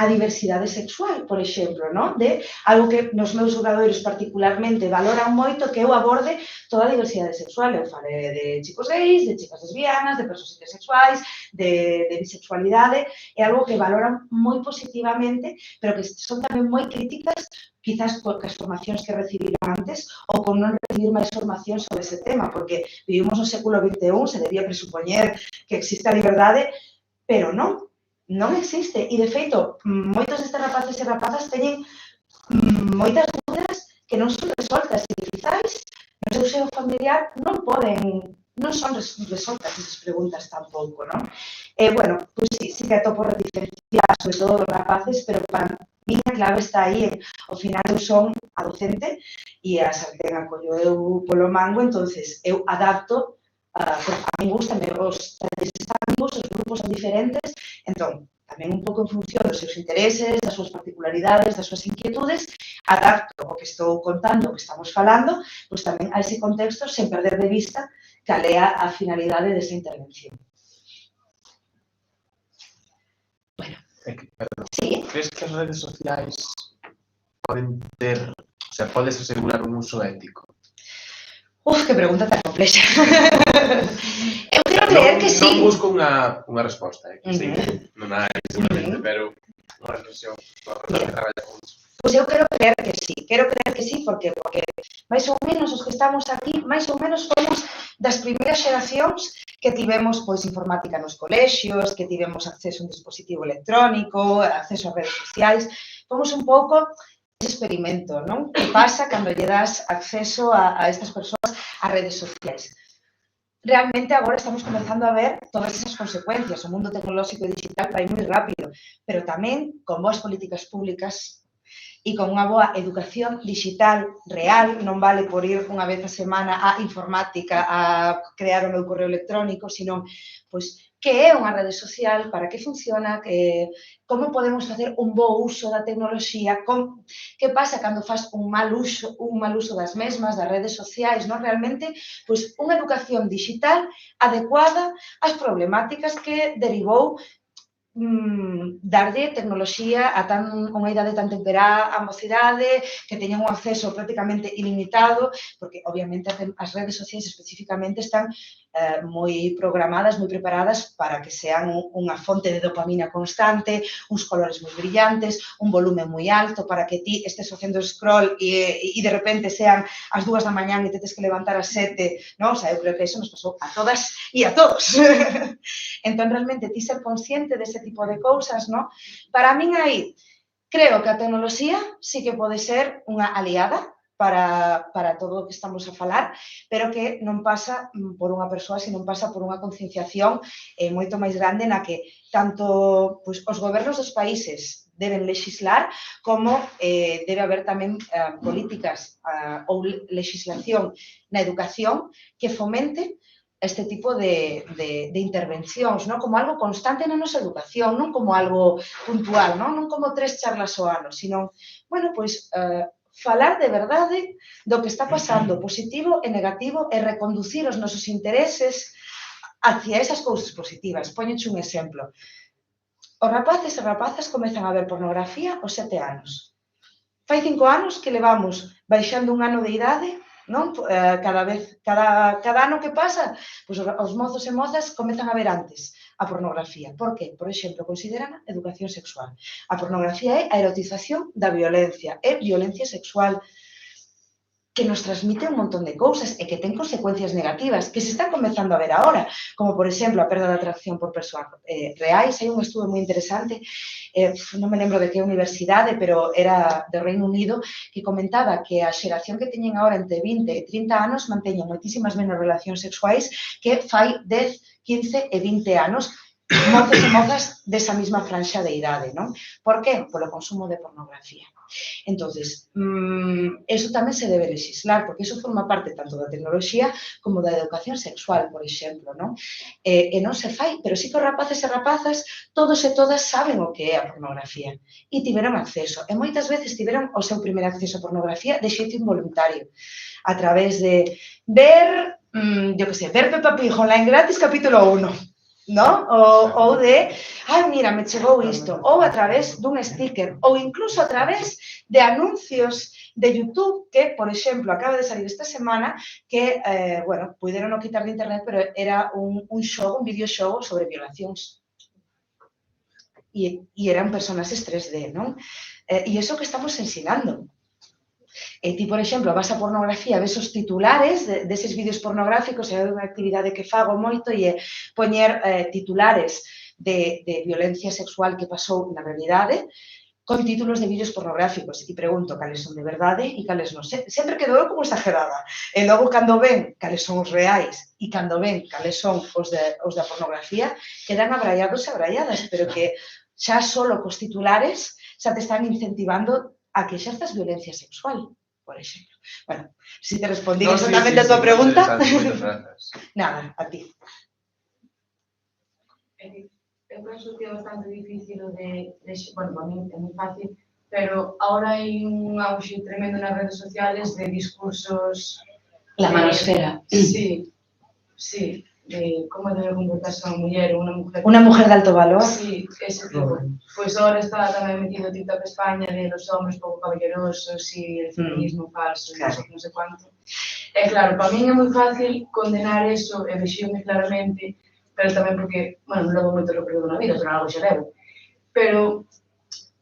a diversidade sexual, por exemplo, non? De algo que nos meus obradoiros particularmente valoran moito, que eu aborde toda a diversidade sexual. Eu falei de chicos gays, de chicas lesbianas, de persoas intersexuais, de bisexualidade, é algo que valoran moi positivamente, pero que son tamén moi críticas, quizás por as formacións que recibiron antes ou con non recibir máis formación sobre ese tema, porque vivimos no século XXI, se debía presupoñer que existe a liberdade, pero non. Non existe. E, de feito, moitos destes rapaces e rapazas teñen moitas dúdas que non son resoltas e que, quizáis, no seu seo familiar non poden non son resoltas esas preguntas tampouco, non? Bueno, pois sí que atopo reticencias, sobre todo dos rapaces, pero para mí a clave está aí, ao final eu son a docente e a sartén a collo eu polo mango, entonces eu adapto, a mí gustame os talleres estándicos, os grupos son diferentes, entón, tamén un pouco en función dos seus intereses, das súas particularidades, das súas inquietudes, adapto o que estou contando, o que estamos falando, pois tamén a ese contexto, sen perder de vista cal é a finalidade desa intervención. Bueno, Perdón. sí. Crees que as redes sociais poden ter, o sea, podes asegurar un uso ético? Que pregunta tan complexa. Eu quero creer que sí. Non busco unha resposta, que sei que non hai seguramente, pero unha reflexión para que traballa con iso. Pois eu quero creer que sí, porque máis ou menos os que estamos aquí, máis ou menos fomos das primeiras xeracións que tivemos pois informática nos colexios, que tivemos acceso a un dispositivo electrónico, acceso a redes sociais, fomos un pouco ese experimento, non? Que pasa cando lle das acceso a estas persoas a redes sociais. Realmente agora estamos comenzando a ver todas esas consecuencias. O mundo tecnolóxico e digital vai moi rápido, pero tamén con boas políticas públicas e con unha boa educación digital real, non vale por ir unha vez a semana a informática a crear o meu correo electrónico, sino, pois, que é unha rede social, para que funciona, como podemos facer un bo uso da tecnoloxía, que pasa cando faz un mal uso das mesmas, das redes sociais, non? Realmente, pois, unha educación digital adecuada ás problemáticas que derivou darlle tecnoloxía a unha idade tan temperá a mocidade, que teñan un acceso prácticamente ilimitado, porque obviamente as redes sociais especificamente están moi programadas, moi preparadas para que sean unha fonte de dopamina constante, uns colores moi brillantes, un volumen moi alto, para que ti estés facendo scroll e de repente sean as 2 da mañá e te tes que levantar ás 7, non? O sea, eu creo que iso nos pasou a todas e a todos. Entón, realmente, ti ser consciente dese tipo de cousas, non? Para min aí, creo que a tecnoloxía sí que pode ser unha aliada para todo o que estamos a falar, pero que non pasa por unha persoa, sino pasa por unha concienciación moito máis grande na que tanto os gobernos dos países deben lexislar, como debe haber tamén políticas ou legislación na educación que fomente este tipo de intervencións, non? Como algo constante na nosa educación, non como algo puntual, non como 3 charlas ao ano, sino, bueno, pois, falar de verdade do que está pasando, positivo e negativo, e reconducir os nosos intereses hacia esas cousas positivas. Póñoche un exemplo. Os rapaces e rapazas comezan a ver pornografía aos 7 anos. Fai 5 anos que levamos baixando un ano de idade, non? Cada ano que pasa, pois os mozos e mozas comezan a ver antes a pornografía. Por que? Por exemplo, consideran educación sexual. A pornografía é a erotización da violencia, é violencia sexual, que nos transmite un montón de cousas e que ten consecuencias negativas que se están comenzando a ver agora, como, por exemplo, a perda de atracción por persoas reais. Hai un estudo moi interesante, non me lembro de que universidade, pero era do Reino Unido, que comentaba que a xeración que teñen agora entre 20 e 30 anos manteñen moitísimas menos relacións sexuais que fai 10, 15 e 20 anos, mozos e mozas desa mesma franxa de idade, non? Por que? Polo consumo de pornografía. Entonces, eso tamén se debe legislar, porque eso forma parte tanto da tecnoloxía como da educación sexual, por exemplo, non? E non se fai, pero sí que os rapaces e rapazas, todos e todas saben o que é a pornografía e tiveron acceso. E moitas veces tiveron o seu primer acceso a pornografía de xeito involuntario, a través de ver, ver Peppa Pig online gratis capítulo 1. Non? Ou de, mira, me chegou isto, ou a través dun sticker, ou incluso a través de anuncios de YouTube que, por exemplo, acaba de salir esta semana que, bueno, puderon non quitar de internet, pero era un videoxogo sobre violacións. E eran personaxes 3D, non? E iso que estamos ensinando. E ti, por exemplo, vas a pornografía, ves os titulares deses vídeos pornográficos, e é unha actividade que fago moito, e é poñer titulares de violencia sexual que pasou na realidade, con títulos de vídeos pornográficos e pregunto cales son de verdade e cales non. Sempre quedou como exagerada. E logo, cando ven cales son os reais e cando ven cales son os da pornografía, quedan abraiados e abraiadas, pero que xa solo cos titulares xa te están incentivando a que exerzas violencia sexual, por exemplo. Bueno, si te respondí exactamente a tua pregunta. Moitas grazas. Nada, a ti. Eu penso que é bastante difícil bueno, para mí é moi fácil, pero ahora hai un auxe tremendo nas redes sociales de discursos... La manosfera. Sí, de como debe comportarse unha muller ou unha mujer. Una mujer de alto valor. Sí, ese tipo. Pois ahora está tamén metido TikTok España de los hombres pouco caballerosos e el feminismo falso, claro. Non sei quanto. E claro, para min é moi fácil condenar eso e vexirme claramente, pero tamén porque, bueno, non levo moito recorrido na vida, pero algo xa levo. Pero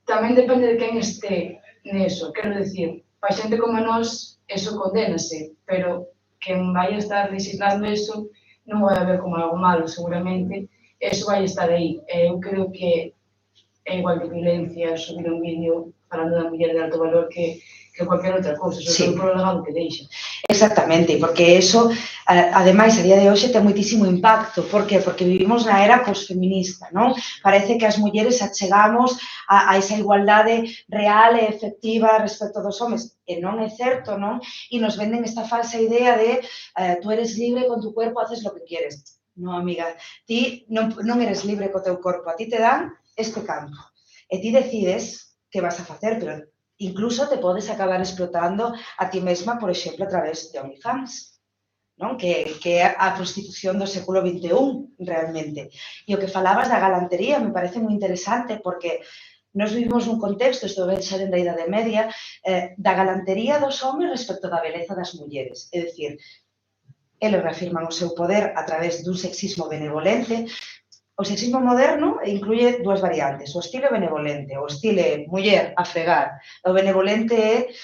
tamén depende de quen este neso. Quero dicir, para xente como nós, eso condénase, pero quen vai estar legislando eso non vai a ver como algo malo, seguramente. Eso vai estar aí. Eu creo que é igual de violencia subir un vídeo falando da muller de alto valor que cualquier outra cousa, sobre todo polo legado que deixa. Exactamente, porque eso, ademais, a día de hoxe ten moitísimo impacto. Por que? Porque vivimos na era posfeminista, non? Parece que as mulleres achegamos a esa igualdade real e efectiva respecto dos homes. E non é certo, non? E nos venden esta falsa idea de tú eres libre con tu cuerpo, haces lo que quieres. Non, amiga, ti non eres libre co teu corpo, a ti te dan este campo. E ti decides que vas a facer, pero incluso te podes acabar explotando a ti mesma, por exemplo, a través de OnlyFans, non? Que é a prostitución do século XXI, realmente. E o que falabas da galantería me parece moi interesante, porque nos vivimos nun contexto, isto ven xa dende a Idade Media, da galantería dos homens respecto da beleza das mulleres. É dicir, eles reafirman o seu poder a través dun sexismo benevolente. O sexismo moderno incluye dúas variantes, o estilo benevolente, o estilo muller a fregar. O benevolente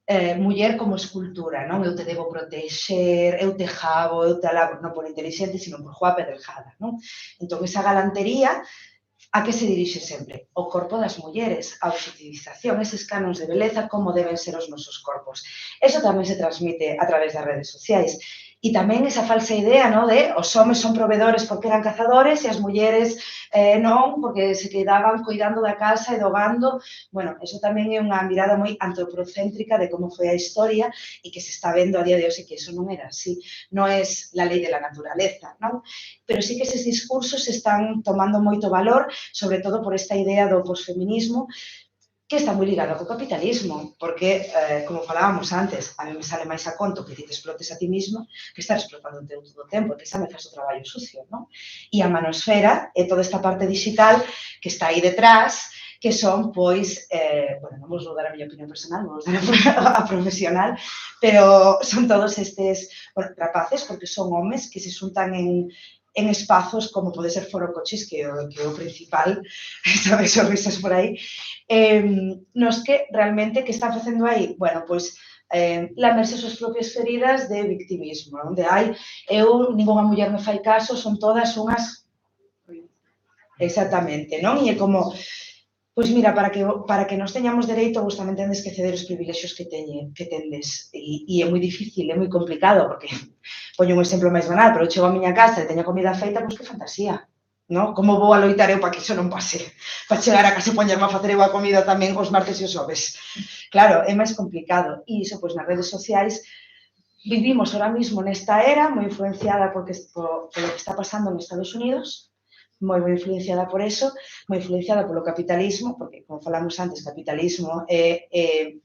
é muller como escultura, non? Eu te debo protexer, eu te jabo, eu te alabo, non por inteligente, sino por guapa e delgada, non? Entón, esa galantería, a que se dirixe sempre? O corpo das mulleres, a objetivización, eses canons de beleza, como deben ser os nosos corpos. Eso tamén se transmite a través das redes sociais. E tamén esa falsa idea, no, de os homes son provedores porque eran cazadores e as mulleres non, porque se quedaban cuidando da casa e do gando. Bueno, eso tamén é unha mirada moi antropocéntrica de como foi a historia e que se está vendo a día de hoxe que eso non era así. Non é la lei de la naturaleza, non? Pero sí que eses discursos están tomando moito valor, sobre todo por esta idea do posfeminismo, que está moi ligado co capitalismo, porque, como falábamos antes, a mí me sale máis a conto que ti te explotes a ti mismo que estar explotando todo o tempo, que xa me faz o traballo sucio, non? E a manosfera é toda esta parte digital que está aí detrás, que son, pois, bueno, non vos vou dar a miña opinión personal, non vos dar a profesional, pero son todos estes rapaces, porque son homes que se xuntan en espazos como pode ser Foro Coches, que é o principal, sabes, os risas por aí, nos que realmente que están facendo aí? Bueno, pois, lamerse as súas propias feridas de victimismo, onde ningunha muller me fai caso, son todas unhas... Exactamente, non? E é como... Pois mira, para que nos teñamos dereito, vos tamén tendes que ceder os privilexios que tendes. E é moi difícil, é moi complicado, porque poño un exemplo máis banal, pero eu chego a miña casa e teño comida feita, pois que fantasía, non? Como vou a loitar eu para que iso non pase? Para chegar a casa e poñerme a facer eu a comida tamén os martes e os xoves. Claro, é máis complicado. E iso, pois, nas redes sociais, vivimos ahora mismo nesta era moi influenciada por lo que está pasando nos Estados Unidos, moi influenciada por eso, moi influenciada polo capitalismo, porque, como falamos antes, capitalismo e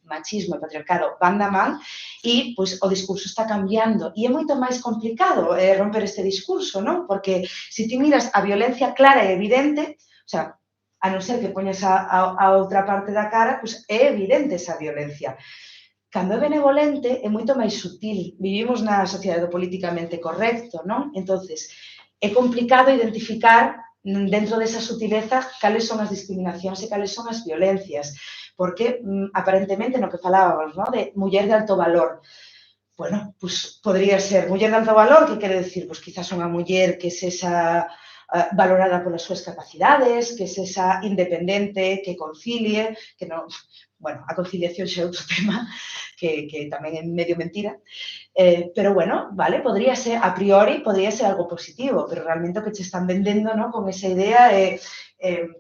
machismo e patriarcado van da man, e pois, o discurso está cambiando. E é moito máis complicado romper este discurso, non? Porque se ti miras a violencia clara e evidente, o sea, a non ser que poñas a outra parte da cara, pois é evidente esa violencia. Cando é benevolente, é moito máis sutil. Vivimos na sociedade do políticamente correcto, non? Entonces, é complicado identificar dentro desa sutileza cales son as discriminacións e cales son as violencias, porque aparentemente no que falábamos, ¿no? De muller de alto valor. Bueno, pues podría ser muller de alto valor, que quere decir, pues quizás unha muller que sexa valorada polas súas capacidades, que sexa independente, que concilie, que non... Bueno, a conciliación xa é outro tema, que tamén é medio mentira. Pero, bueno, vale, podría ser, a priori, podría ser algo positivo, pero realmente o que che están vendendo, ¿no? Con esa idea é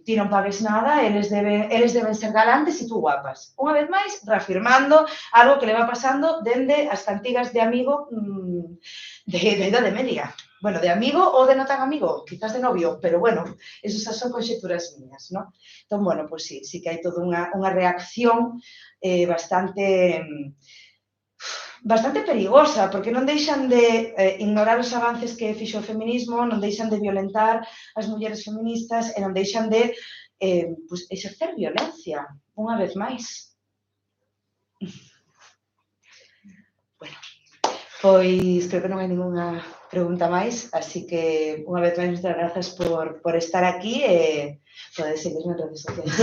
ti non pagues nada, eles deben ser galantes e tú guapas. Unha vez máis, reafirmando algo que le va pasando dende as cantigas de amigo de idade media. Bueno, de amigo ou de non tan amigo, quizás de novio, pero bueno, esas son conxecturas miñas, ¿no? Entón, bueno, pois sí que hai toda unha reacción bastante perigosa, porque non deixan de ignorar os avances que fixo o feminismo, non deixan de violentar as mulleres feministas e non deixan de exercer violencia, unha vez máis. Bueno, pois creo que non hai ninguna pregunta máis, así que unha vez máis moitas grazas por estar aquí e podedes seguirme en redes sociais.